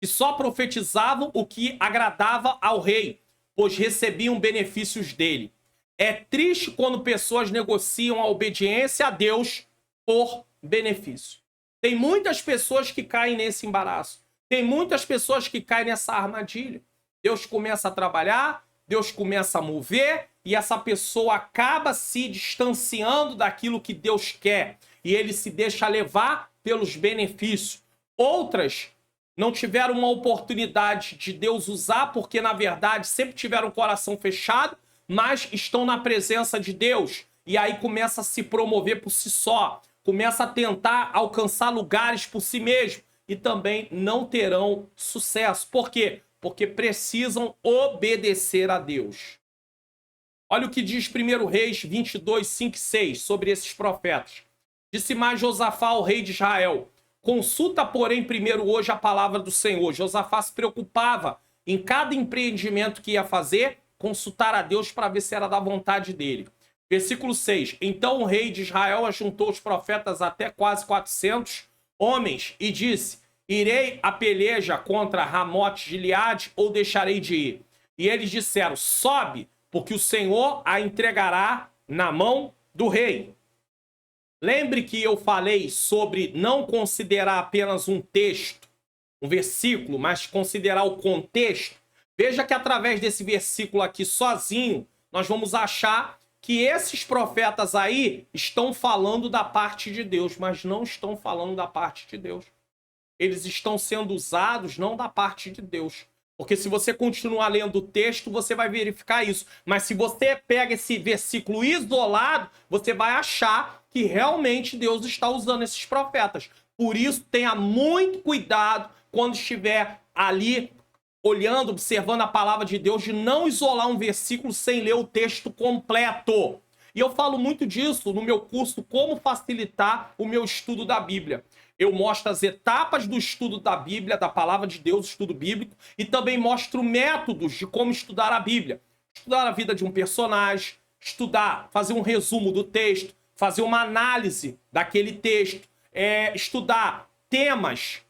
S1: que só profetizavam o que agradava ao rei, pois recebiam benefícios dele. É triste quando pessoas negociam a obediência a Deus por benefício. Tem muitas pessoas que caem nesse embaraço. Tem muitas pessoas que caem nessa armadilha. Deus começa a trabalhar, Deus começa a mover e essa pessoa acaba se distanciando daquilo que Deus quer e ele se deixa levar pelos benefícios. Outras não tiveram uma oportunidade de Deus usar porque, na verdade, sempre tiveram o coração fechado, mas estão na presença de Deus e aí começa a se promover por si só, começa a tentar alcançar lugares por si mesmo e também não terão sucesso. Por quê? Porque precisam obedecer a Deus. Olha o que diz 1 Reis 22, 5 e 6 sobre esses profetas. Disse mais Josafá ao rei de Israel: consulta, porém, primeiro hoje a palavra do Senhor. Josafá se preocupava em cada empreendimento que ia fazer, consultar a Deus para ver se era da vontade dele. Versículo 6. Então o rei de Israel ajuntou os profetas até quase 400 homens e disse: irei a peleja contra Ramote Gileade ou deixarei de ir? E eles disseram: sobe, porque o Senhor a entregará na mão do rei. Lembre que eu falei sobre não considerar apenas um texto, um versículo, mas considerar o contexto. Veja que através desse versículo aqui sozinho, nós vamos achar que esses profetas aí estão falando da parte de Deus, mas não estão falando da parte de Deus. Eles estão sendo usados não da parte de Deus. Porque se você continuar lendo o texto, você vai verificar isso. Mas se você pega esse versículo isolado, você vai achar que realmente Deus está usando esses profetas. Por isso, tenha muito cuidado quando estiver ali olhando, observando a palavra de Deus, de não isolar um versículo sem ler o texto completo. E eu falo muito disso no meu curso Como Facilitar o Meu Estudo da Bíblia. Eu mostro as etapas do estudo da Bíblia, da palavra de Deus, estudo bíblico, e também mostro métodos de como estudar a Bíblia. Estudar a vida de um personagem, estudar, fazer um resumo do texto, fazer uma análise daquele texto, estudar temas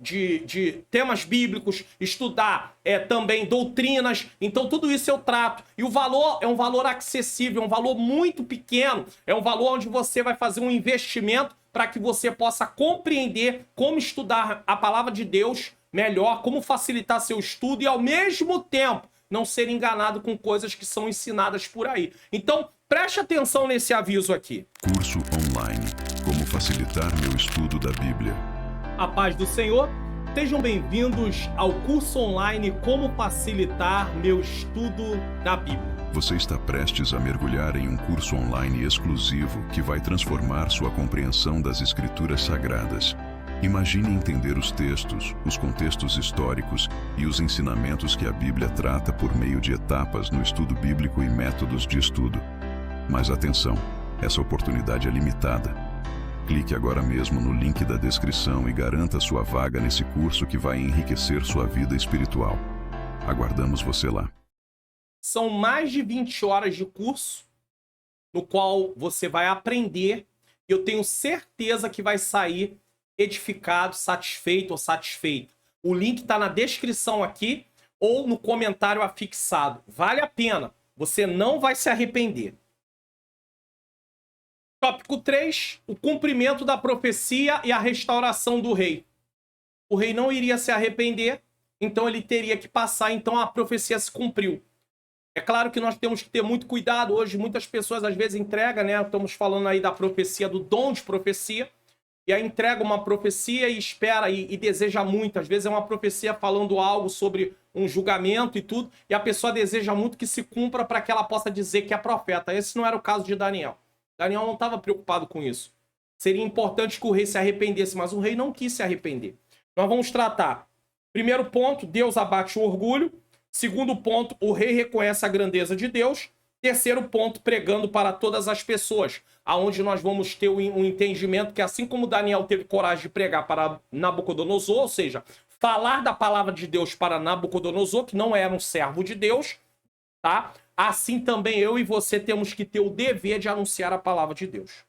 S1: de temas bíblicos, estudar também doutrinas. Então tudo isso eu trato. E o valor é um valor acessível, é um valor muito pequeno, é um valor onde você vai fazer um investimento para que você possa compreender como estudar a palavra de Deus melhor, como facilitar seu estudo e ao mesmo tempo não ser enganado com coisas que são ensinadas por aí. Então preste atenção nesse aviso aqui.
S2: Curso online. Como facilitar meu estudo da Bíblia.
S1: A paz do Senhor, sejam bem-vindos ao curso online Como Facilitar Meu Estudo da Bíblia.
S2: Você está prestes a mergulhar em um curso online exclusivo que vai transformar sua compreensão das Escrituras Sagradas. Imagine entender os textos, os contextos históricos e os ensinamentos que a Bíblia trata por meio de etapas no estudo bíblico e métodos de estudo. Mas atenção, essa oportunidade é limitada. Clique agora mesmo no link da descrição e garanta sua vaga nesse curso que vai enriquecer sua vida espiritual. Aguardamos você lá.
S1: São mais de 20 horas de curso, no qual você vai aprender, e eu tenho certeza que vai sair edificado, satisfeito ou satisfeita. O link está na descrição aqui ou no comentário afixado. Vale a pena, você não vai se arrepender. Tópico 3, o cumprimento da profecia e a restauração do rei. O rei não iria se arrepender, então ele teria que passar, então a profecia se cumpriu. É claro que nós temos que ter muito cuidado. Hoje muitas pessoas às vezes entregam, né? Estamos falando aí da profecia, do dom de profecia, e aí entrega uma profecia e espera e deseja muito. Às vezes é uma profecia falando algo sobre um julgamento e tudo, e a pessoa deseja muito que se cumpra para que ela possa dizer que é profeta. Esse não era o caso de Daniel. Daniel não estava preocupado com isso. Seria importante que o rei se arrependesse, mas o rei não quis se arrepender. Nós vamos tratar. Primeiro ponto, Deus abate o orgulho. Segundo ponto, o rei reconhece a grandeza de Deus. Terceiro ponto, pregando para todas as pessoas, aonde nós vamos ter um entendimento que, assim como Daniel teve coragem de pregar para Nabucodonosor, ou seja, falar da palavra de Deus para Nabucodonosor, que não era um servo de Deus, tá? Assim também eu e você temos que ter o dever de anunciar a palavra de Deus.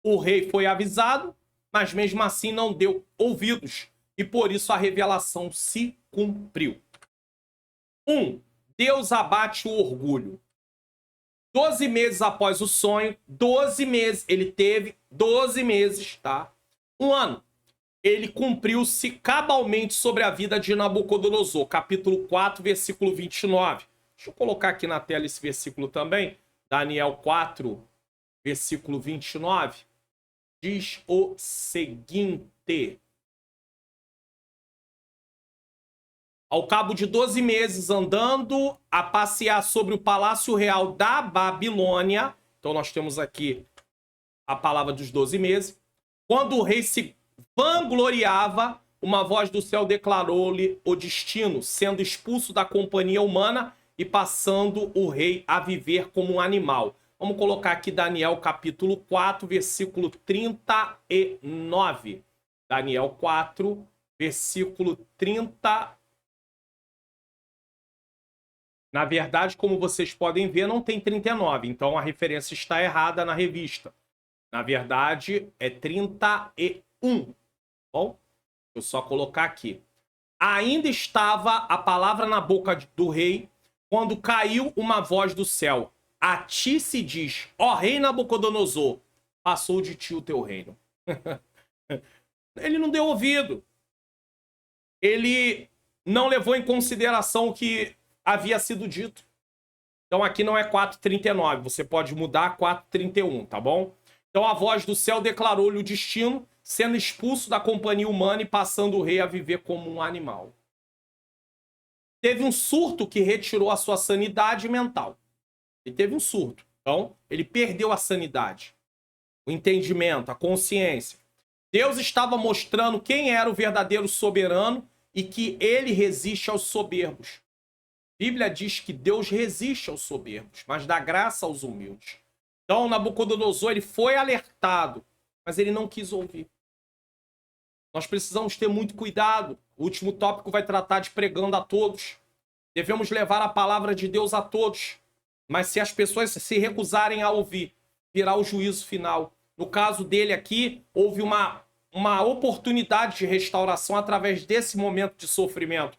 S1: O rei foi avisado, mas mesmo assim não deu ouvidos, e por isso a revelação se cumpriu. 1. Deus abate o orgulho. 12 meses após o sonho, 12 meses, ele teve 12 meses, tá? Um ano. Ele cumpriu-se cabalmente sobre a vida de Nabucodonosor. Capítulo 4, versículo 29. Deixa eu colocar aqui na tela esse versículo também. Daniel 4, versículo 29. Diz o seguinte: ao cabo de 12 meses andando a passear sobre o palácio real da Babilônia, então nós temos aqui a palavra dos 12 meses, quando o rei se vangloriava, uma voz do céu declarou-lhe o destino, sendo expulso da companhia humana e passando o rei a viver como um animal. Vamos colocar aqui Daniel capítulo 4, versículo 39. Daniel 4, versículo 30. Na verdade, como vocês podem ver, não tem 39. Então a referência está errada na revista. Na verdade, é 31. Bom, eu só colocar aqui. Ainda estava a palavra na boca do rei, quando caiu uma voz do céu. A ti se diz, ó rei Nabucodonosor, passou de ti o teu reino. Ele não deu ouvido. Ele não levou em consideração o que havia sido dito. Então aqui não é 4:39, você pode mudar 4:31, tá bom? Então a voz do céu declarou-lhe o destino, sendo expulso da companhia humana e passando o rei a viver como um animal. teve um surto que retirou a sua sanidade mental. Ele teve um surto. Então, ele perdeu a sanidade, o entendimento, a consciência. Deus estava mostrando quem era o verdadeiro soberano e que ele resiste aos soberbos. A Bíblia diz que Deus resiste aos soberbos, mas dá graça aos humildes. Então, Nabucodonosor, ele foi alertado, mas ele não quis ouvir. Nós precisamos ter muito cuidado. O último tópico vai tratar de pregando a todos. Devemos levar a palavra de Deus a todos. Mas se as pessoas se recusarem a ouvir, virá o juízo final. No caso dele aqui, houve uma oportunidade de restauração através desse momento de sofrimento.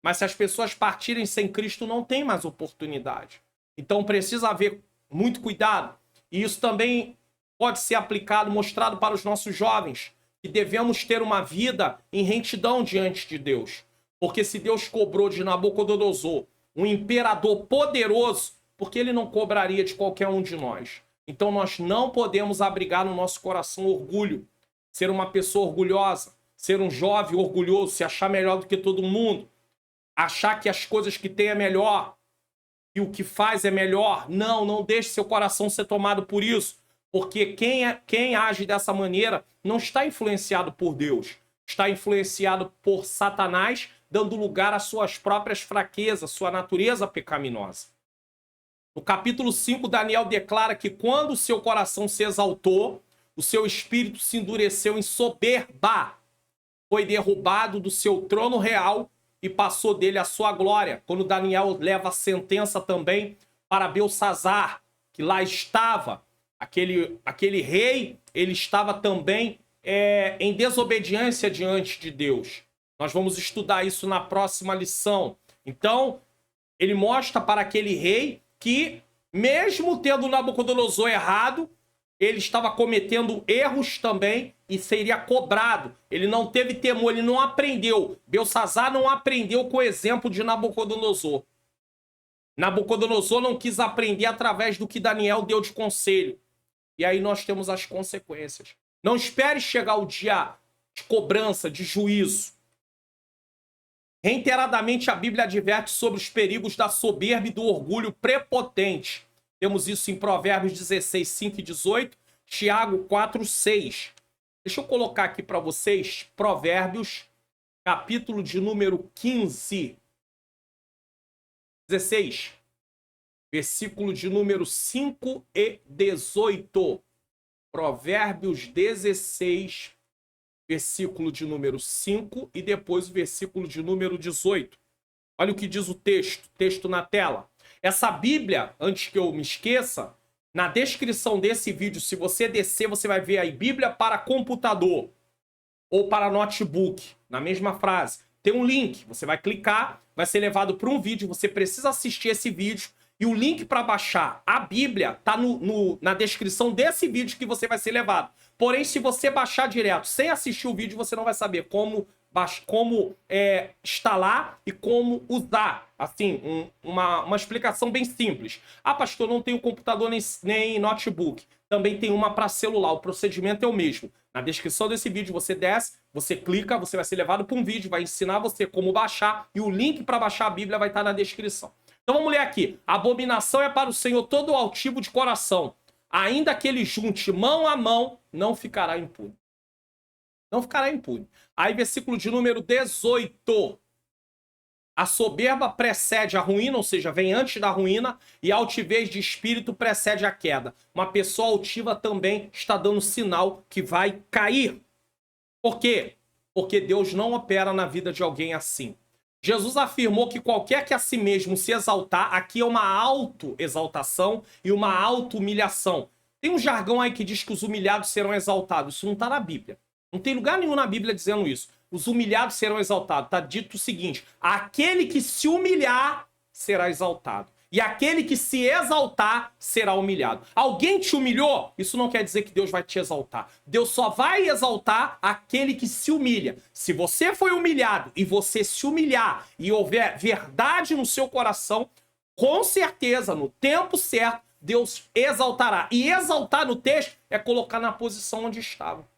S1: Mas se as pessoas partirem sem Cristo, não tem mais oportunidade. Então precisa haver muito cuidado. E isso também pode ser aplicado, mostrado para os nossos jovens, que devemos ter uma vida em retidão diante de Deus. Porque se Deus cobrou de Nabucodonosor, um imperador poderoso, porque ele não cobraria de qualquer um de nós? Então nós não podemos abrigar no nosso coração orgulho, ser uma pessoa orgulhosa, ser um jovem orgulhoso, se achar melhor do que todo mundo, achar que as coisas que tem é melhor, e o que faz é melhor. Não deixe seu coração ser tomado por isso, porque quem age dessa maneira não está influenciado por Deus, está influenciado por Satanás, dando lugar às suas próprias fraquezas, sua natureza pecaminosa. No capítulo 5, Daniel declara que quando o seu coração se exaltou, o seu espírito se endureceu em soberba, foi derrubado do seu trono real e passou dele a sua glória. Quando Daniel leva a sentença também para Belsazar, que lá estava, aquele rei, ele estava também em desobediência diante de Deus. Nós vamos estudar isso na próxima lição. Então, ele mostra para aquele rei que, mesmo tendo Nabucodonosor errado, ele estava cometendo erros também e seria cobrado. Ele não teve temor, ele não aprendeu. Belsazar não aprendeu com o exemplo de Nabucodonosor. Nabucodonosor não quis aprender através do que Daniel deu de conselho. E aí nós temos as consequências. Não espere chegar o dia de cobrança, de juízo. Reiteradamente a Bíblia adverte sobre os perigos da soberba e do orgulho prepotente. Temos isso em Provérbios 16, 5 e 18, Tiago 4, 6. Deixa eu colocar aqui para vocês Provérbios, capítulo de número 15. 16, versículo de número 5 e 18. Provérbios 16, versículo de número 5 e depois o versículo de número 18. Olha o que diz o texto na tela. Essa Bíblia, antes que eu me esqueça, na descrição desse vídeo, se você descer, você vai ver aí Bíblia para computador ou para notebook, na mesma frase. Tem um link, você vai clicar, vai ser levado para um vídeo, você precisa assistir esse vídeo e o link para baixar a Bíblia está na descrição desse vídeo que você vai ser levado. Porém, se você baixar direto sem assistir o vídeo, você não vai saber como instalar e como usar. Assim, uma explicação bem simples. Ah, pastor, não tenho computador nem notebook. Também tem uma para celular. O procedimento é o mesmo. Na descrição desse vídeo você desce, você clica, você vai ser levado para um vídeo, vai ensinar você como baixar e o link para baixar a Bíblia vai estar na descrição. Então vamos ler aqui. Abominação é para o Senhor todo altivo de coração. Ainda que ele junte mão a mão, não ficará impune. Não ficará impune. Aí, versículo de número 18. A soberba precede a ruína, ou seja, vem antes da ruína, e a altivez de espírito precede a queda. Uma pessoa altiva também está dando sinal que vai cair. Por quê? Porque Deus não opera na vida de alguém assim. Jesus afirmou que qualquer que a si mesmo se exaltar, aqui é uma autoexaltação e uma auto-humilhação. Tem um jargão aí que diz que os humilhados serão exaltados. Isso não está na Bíblia. Não tem lugar nenhum na Bíblia dizendo isso. Os humilhados serão exaltados. Está dito o seguinte: aquele que se humilhar será exaltado. E aquele que se exaltar será humilhado. Alguém te humilhou? Isso não quer dizer que Deus vai te exaltar. Deus só vai exaltar aquele que se humilha. Se você foi humilhado e você se humilhar e houver verdade no seu coração, com certeza, no tempo certo, Deus exaltará. E exaltar no texto é colocar na posição onde estava.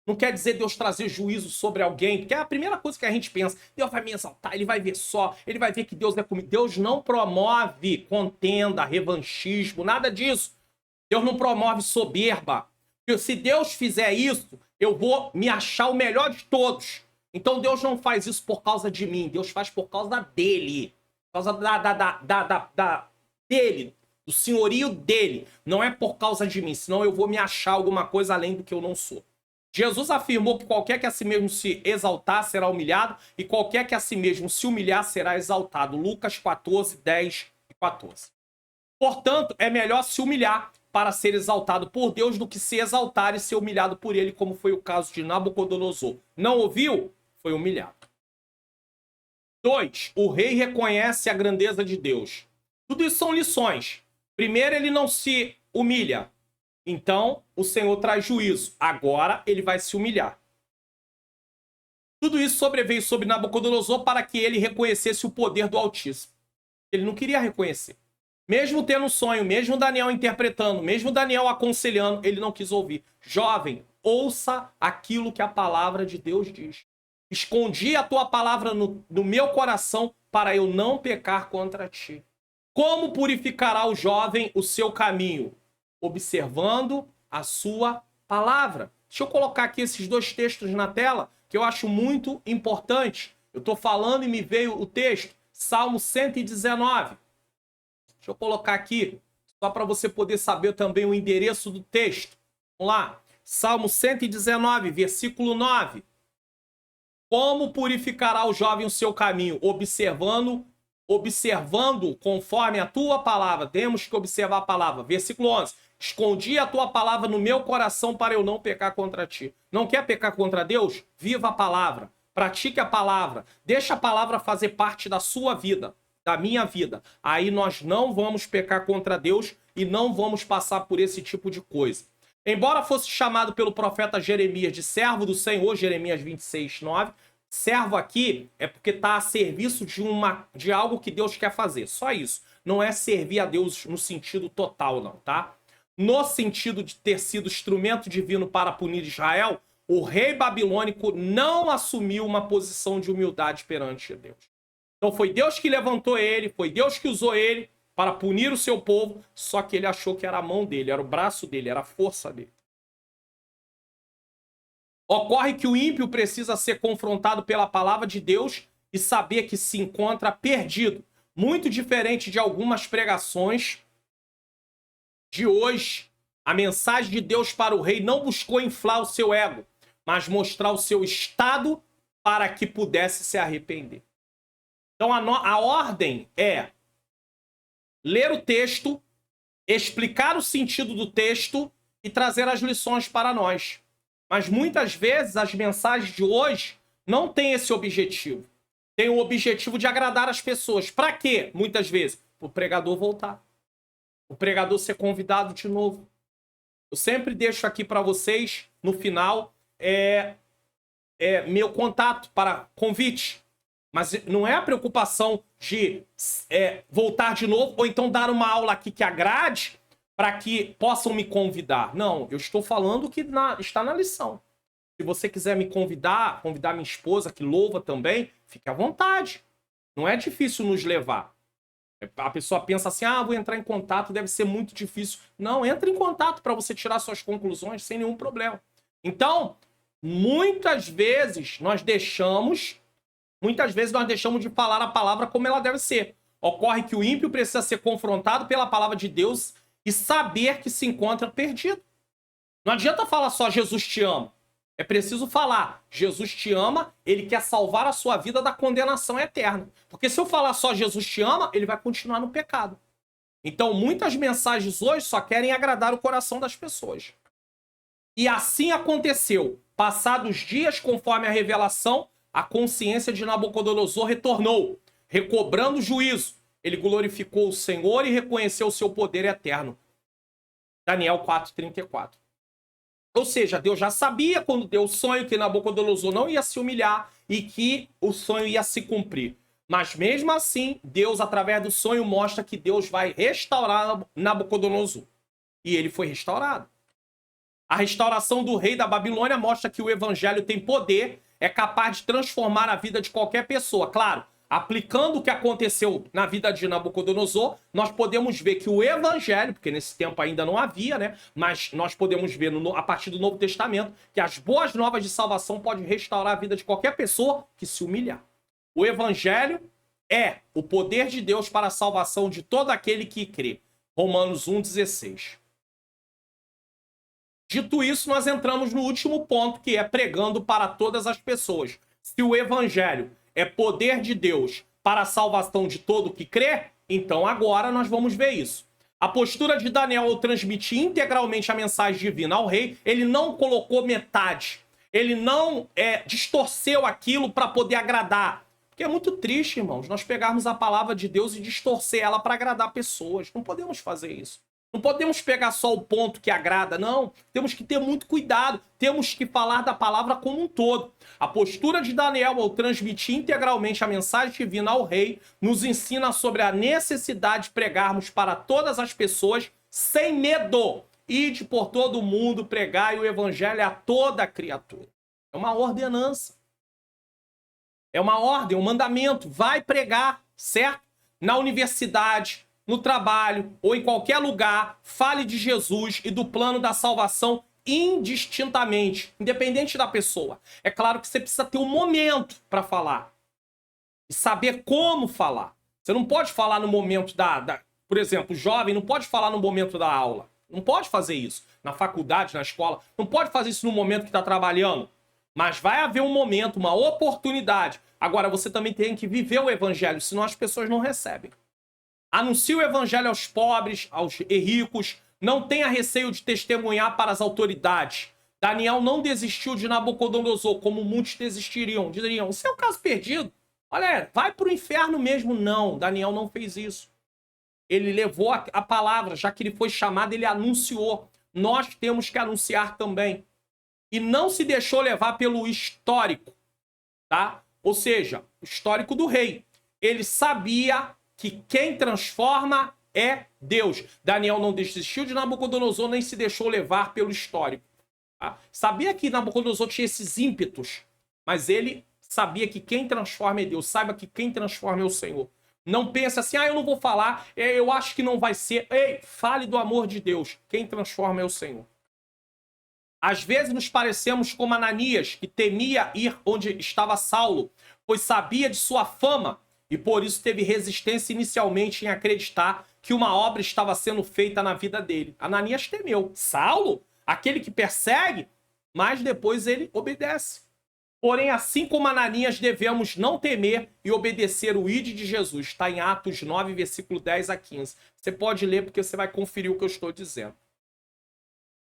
S1: Não quer dizer Deus trazer juízo sobre alguém, porque é a primeira coisa que a gente pensa. Deus vai me exaltar, ele vai ver só, ele vai ver que Deus é comigo. Deus não promove contenda, revanchismo, nada disso. Deus não promove soberba. Porque se Deus fizer isso, eu vou me achar o melhor de todos. Então Deus não faz isso por causa de mim, Deus faz por causa dele. Por causa dele, do senhorio dele. Não é por causa de mim, senão eu vou me achar alguma coisa além do que eu não sou. Jesus afirmou que qualquer que a si mesmo se exaltar será humilhado, e qualquer que a si mesmo se humilhar será exaltado. Lucas 14, 10 e 14. Portanto, é melhor se humilhar para ser exaltado por Deus do que se exaltar e ser humilhado por ele, como foi o caso de Nabucodonosor. Não ouviu? Foi humilhado. 2. O rei reconhece a grandeza de Deus. Tudo isso são lições. Primeiro, ele não se humilha. Então, o Senhor traz juízo. Agora, ele vai se humilhar. Tudo isso sobreveio sobre Nabucodonosor para que ele reconhecesse o poder do Altíssimo. Ele não queria reconhecer. Mesmo tendo um sonho, mesmo Daniel interpretando, mesmo Daniel aconselhando, ele não quis ouvir. Jovem, ouça aquilo que a palavra de Deus diz. Escondi a tua palavra no meu coração para eu não pecar contra ti. Como purificará o jovem o seu caminho? Observando a sua palavra. Deixa eu colocar aqui esses dois textos na tela, que eu acho muito importante. Eu estou falando e me veio o texto, Salmo 119. Deixa eu colocar aqui, só para você poder saber também o endereço do texto. Vamos lá. Salmo 119, versículo 9. Como purificará o jovem o seu caminho? Observando conforme a tua palavra. Temos que observar a palavra. Versículo 11. Escondi a tua palavra no meu coração para eu não pecar contra ti. Não quer pecar contra Deus? Viva a palavra. Pratique a palavra. Deixa a palavra fazer parte da sua vida, da minha vida. Aí nós não vamos pecar contra Deus e não vamos passar por esse tipo de coisa. Embora fosse chamado pelo profeta Jeremias de servo do Senhor, Jeremias 26, 9, servo aqui é porque está a serviço de algo que Deus quer fazer. Só isso. Não é servir a Deus no sentido total, não, tá? No sentido de ter sido instrumento divino para punir Israel, o rei babilônico não assumiu uma posição de humildade perante Deus. Então foi Deus que levantou ele, foi Deus que usou ele para punir o seu povo, só que ele achou que era a mão dele, era o braço dele, era a força dele. Ocorre que o ímpio precisa ser confrontado pela palavra de Deus e saber que se encontra perdido. Muito diferente de algumas pregações de hoje, a mensagem de Deus para o rei não buscou inflar o seu ego, mas mostrar o seu estado para que pudesse se arrepender. Então a ordem é ler o texto, explicar o sentido do texto e trazer as lições para nós. Mas muitas vezes as mensagens de hoje não têm esse objetivo. Tem o objetivo de agradar as pessoas. Para quê? Muitas vezes, para o pregador voltar. O pregador ser convidado de novo. Eu sempre deixo aqui para vocês, no final, meu contato para convite. Mas não é a preocupação de voltar de novo ou então dar uma aula aqui que agrade para que possam me convidar. Não, eu estou falando que está na lição. Se você quiser me convidar minha esposa, que louva também, fique à vontade. Não é difícil nos levar. A pessoa pensa assim, vou entrar em contato, deve ser muito difícil. Não, entra em contato para você tirar suas conclusões sem nenhum problema. Então, muitas vezes nós deixamos de falar a palavra como ela deve ser. Ocorre que o ímpio precisa ser confrontado pela palavra de Deus e saber que se encontra perdido. Não adianta falar só Jesus te ama. É preciso falar, Jesus te ama, ele quer salvar a sua vida da condenação eterna. Porque se eu falar só Jesus te ama, ele vai continuar no pecado. Então, muitas mensagens hoje só querem agradar o coração das pessoas. E assim aconteceu. Passados dias, conforme a revelação, a consciência de Nabucodonosor retornou, recobrando o juízo. Ele glorificou o Senhor e reconheceu o seu poder eterno. Daniel 4:34. Ou seja, Deus já sabia quando deu o sonho que Nabucodonosor não ia se humilhar e que o sonho ia se cumprir. Mas mesmo assim, Deus, através do sonho, mostra que Deus vai restaurar Nabucodonosor. E ele foi restaurado. A restauração do rei da Babilônia mostra que o evangelho tem poder, é capaz de transformar a vida de qualquer pessoa. Claro, aplicando o que aconteceu na vida de Nabucodonosor, nós podemos ver que o evangelho, porque nesse tempo ainda não havia, né? Mas nós podemos ver a partir do Novo Testamento que as boas novas de salvação podem restaurar a vida de qualquer pessoa que se humilhar. O evangelho é o poder de Deus para a salvação de todo aquele que crê. Romanos 1,16. Dito isso, nós entramos no último ponto, que é pregando para todas as pessoas. Se o evangelho é poder de Deus para a salvação de todo que crê, então agora nós vamos ver isso. A postura de Daniel ao transmitir integralmente a mensagem divina ao rei, ele não colocou metade. Ele não distorceu aquilo para poder agradar. Porque é muito triste, irmãos, nós pegarmos a palavra de Deus e distorcer ela para agradar pessoas. Não podemos fazer isso. Não podemos pegar só o ponto que agrada, não. Temos que ter muito cuidado. Temos que falar da palavra como um todo. A postura de Daniel ao transmitir integralmente a mensagem divina ao rei nos ensina sobre a necessidade de pregarmos para todas as pessoas sem medo. Ide por todo o mundo, pregai o evangelho a toda criatura. É uma ordenança. É uma ordem, um mandamento. Vai pregar, certo? Na universidade, no trabalho ou em qualquer lugar, fale de Jesus e do plano da salvação indistintamente, independente da pessoa. É claro que você precisa ter um momento para falar e saber como falar. Você não pode falar no momento por exemplo, o jovem não pode falar no momento da aula. Não pode fazer isso na faculdade, na escola. Não pode fazer isso no momento que está trabalhando. Mas vai haver um momento, uma oportunidade. Agora, você também tem que viver o evangelho, senão as pessoas não recebem. Anuncie o evangelho aos pobres, aos ricos. Não tenha receio de testemunhar para as autoridades. Daniel não desistiu de Nabucodonosor, como muitos desistiriam. Diriam, isso é um caso perdido. Olha, vai para o inferno mesmo. Não, Daniel não fez isso. Ele levou a palavra, já que ele foi chamado, ele anunciou. Nós temos que anunciar também. E não se deixou levar pelo histórico, tá? Ou seja, o histórico do rei. Ele sabia que quem transforma é Deus. Daniel não desistiu de Nabucodonosor, nem se deixou levar pelo histórico. Tá? Sabia que Nabucodonosor tinha esses ímpetos, mas ele sabia que quem transforma é Deus. Saiba que quem transforma é o Senhor. Não pense assim, eu não vou falar, eu acho que não vai ser. Ei, fale do amor de Deus. Quem transforma é o Senhor. Às vezes nos parecemos como Ananias, que temia ir onde estava Saulo, pois sabia de sua fama e por isso teve resistência inicialmente em acreditar que uma obra estava sendo feita na vida dele. Ananias temeu. Saulo, aquele que persegue, mas depois ele obedece. Porém, assim como Ananias, devemos não temer e obedecer o ide de Jesus. Está em Atos 9, versículo 10 a 15. Você pode ler porque você vai conferir o que eu estou dizendo.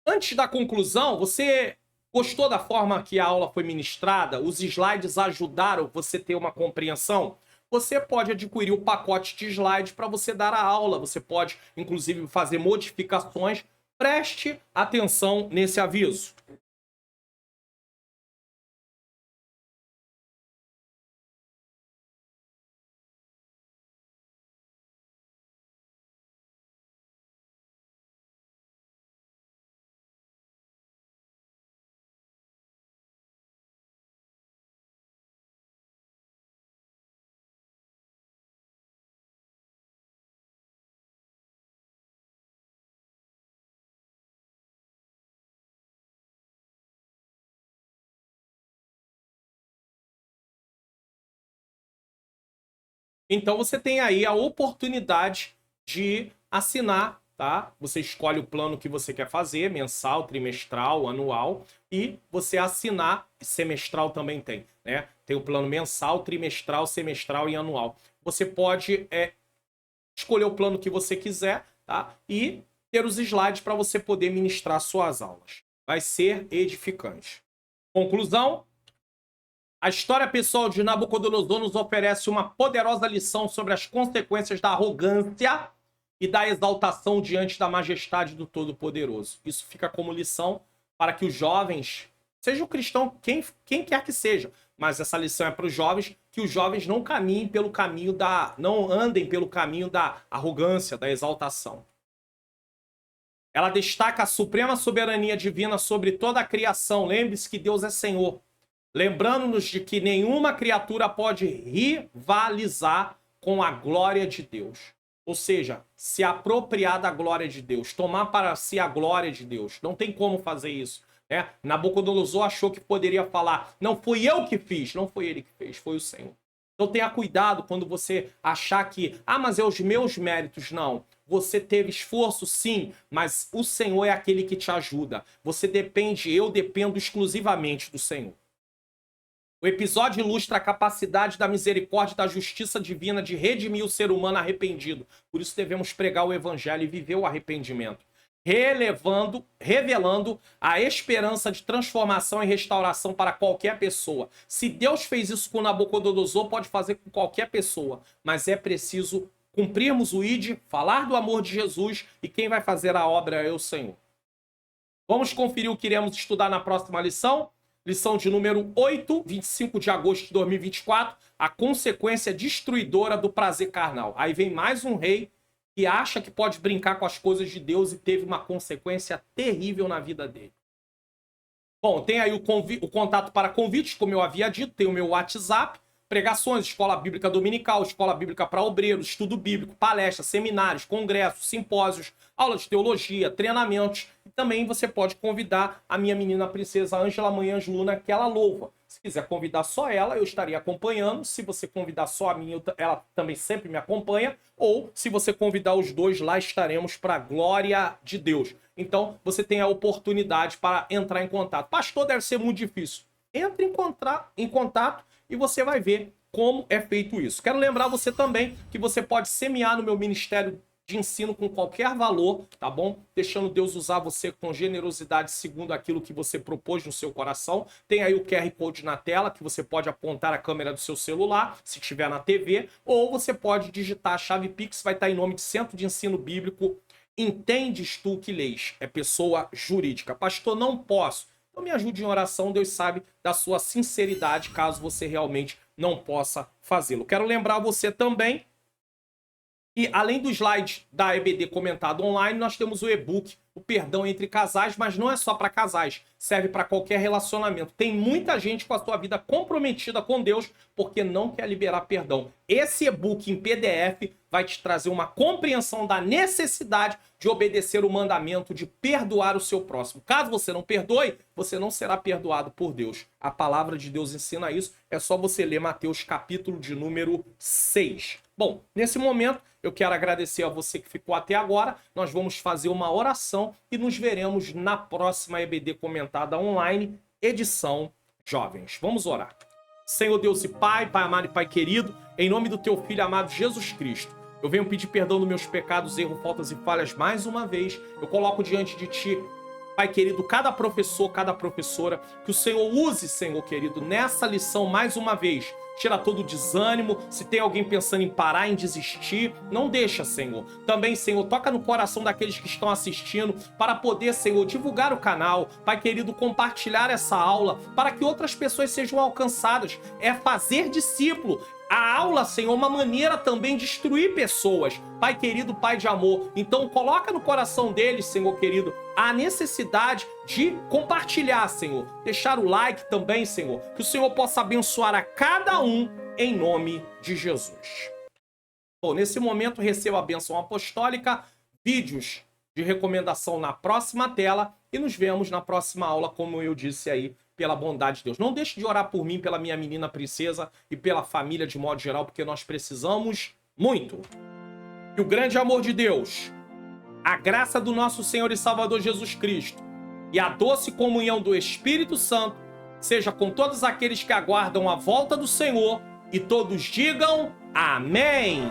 S1: Antes da conclusão, você gostou da forma que a aula foi ministrada? Os slides ajudaram você a ter uma compreensão? Você pode adquirir o pacote de slides para você dar a aula. Você pode, inclusive, fazer modificações. Preste atenção nesse aviso. Então você tem aí a oportunidade de assinar, tá? Você escolhe o plano que você quer fazer, mensal, trimestral, anual, e você assinar, semestral também tem, né? Tem o plano mensal, trimestral, semestral e anual. Você pode escolher o plano que você quiser, tá? E ter os slides para você poder ministrar suas aulas. Vai ser edificante. Conclusão. A história pessoal de Nabucodonosor nos oferece uma poderosa lição sobre as consequências da arrogância e da exaltação diante da majestade do Todo-Poderoso. Isso fica como lição para que os jovens, seja o cristão, quem quer que seja, mas essa lição é para os jovens, que os jovens não caminhem pelo caminho não andem pelo caminho da arrogância, da exaltação. Ela destaca a suprema soberania divina sobre toda a criação. Lembre-se que Deus é Senhor. Lembrando-nos de que nenhuma criatura pode rivalizar com a glória de Deus. Ou seja, se apropriar da glória de Deus, tomar para si a glória de Deus. Não tem como fazer isso. Nabucodonosor achou que poderia falar, não fui eu que fiz, não foi ele que fez, foi o Senhor. Então tenha cuidado quando você achar que, mas é os meus méritos. Não, você teve esforço sim, mas o Senhor é aquele que te ajuda. Eu dependo exclusivamente do Senhor. O episódio ilustra a capacidade da misericórdia e da justiça divina de redimir o ser humano arrependido. Por isso devemos pregar o evangelho e viver o arrependimento. Revelando a esperança de transformação e restauração para qualquer pessoa. Se Deus fez isso com Nabucodonosor, pode fazer com qualquer pessoa. Mas é preciso cumprirmos o ID, falar do amor de Jesus, e quem vai fazer a obra é o Senhor. Vamos conferir o que iremos estudar na próxima lição? Lição de número 8, 25 de agosto de 2024, a consequência destruidora do prazer carnal. Aí vem mais um rei que acha que pode brincar com as coisas de Deus e teve uma consequência terrível na vida dele. Bom, tem aí o contato para convites, como eu havia dito, tem o meu WhatsApp, pregações, escola bíblica dominical, escola bíblica para obreiros, estudo bíblico, palestras, seminários, congressos, simpósios, aula de teologia, treinamentos. E também você pode convidar a minha menina princesa Ângela Manhãs Luna, que ela louva. Se quiser convidar só ela, eu estaria acompanhando. Se você convidar só a mim, ela também sempre me acompanha. Ou, se você convidar os dois, lá estaremos para a glória de Deus. Então, você tem a oportunidade para entrar em contato. Pastor, deve ser muito difícil. Entre em contato e você vai ver como é feito isso. Quero lembrar você também que você pode semear no meu ministério de ensino com qualquer valor, tá bom? Deixando Deus usar você com generosidade segundo aquilo que você propôs no seu coração. Tem aí o QR Code na tela, que você pode apontar a câmera do seu celular, se tiver na TV, ou você pode digitar a chave Pix, vai estar em nome de Centro de Ensino Bíblico. Entendes tu que leis? É pessoa jurídica. Pastor, não posso. Então me ajude em oração, Deus sabe da sua sinceridade, caso você realmente não possa fazê-lo. Quero lembrar você também e além do slide da EBD comentado online, nós temos o e-book, o Perdão entre Casais, mas não é só para casais, serve para qualquer relacionamento. Tem muita gente com a sua vida comprometida com Deus porque não quer liberar perdão. Esse e-book em PDF vai te trazer uma compreensão da necessidade de obedecer o mandamento de perdoar o seu próximo. Caso você não perdoe, você não será perdoado por Deus. A palavra de Deus ensina isso, é só você ler Mateus capítulo de número 6. Bom, nesse momento eu quero agradecer a você que ficou até agora. Nós vamos fazer uma oração e nos veremos na próxima EBD comentada online, edição Jovens. Vamos orar. Senhor Deus e Pai, Pai amado e Pai querido, em nome do Teu Filho amado Jesus Cristo, eu venho pedir perdão dos meus pecados, erros, faltas e falhas mais uma vez. Eu coloco diante de Ti, Pai querido, cada professor, cada professora, que o Senhor use, Senhor querido, nessa lição mais uma vez. Tira todo o desânimo. Se tem alguém pensando em parar, em desistir, não deixa, Senhor. Também, Senhor, toca no coração daqueles que estão assistindo para poder, Senhor, divulgar o canal. Pai querido, compartilhar essa aula para que outras pessoas sejam alcançadas. É fazer discípulo. A aula, Senhor, é uma maneira também de instruir pessoas. Pai querido, Pai de amor. Então, coloca no coração deles, Senhor querido, a necessidade de compartilhar, Senhor. Deixar o like também, Senhor. Que o Senhor possa abençoar a cada um em nome de Jesus. Bom, nesse momento, receba a bênção apostólica, vídeos de recomendação na próxima tela e nos vemos na próxima aula, como eu disse aí, pela bondade de Deus. Não deixe de orar por mim, pela minha menina princesa e pela família de modo geral, porque nós precisamos muito. Que o grande amor de Deus, a graça do nosso Senhor e Salvador Jesus Cristo e a doce comunhão do Espírito Santo seja com todos aqueles que aguardam a volta do Senhor e todos digam amém.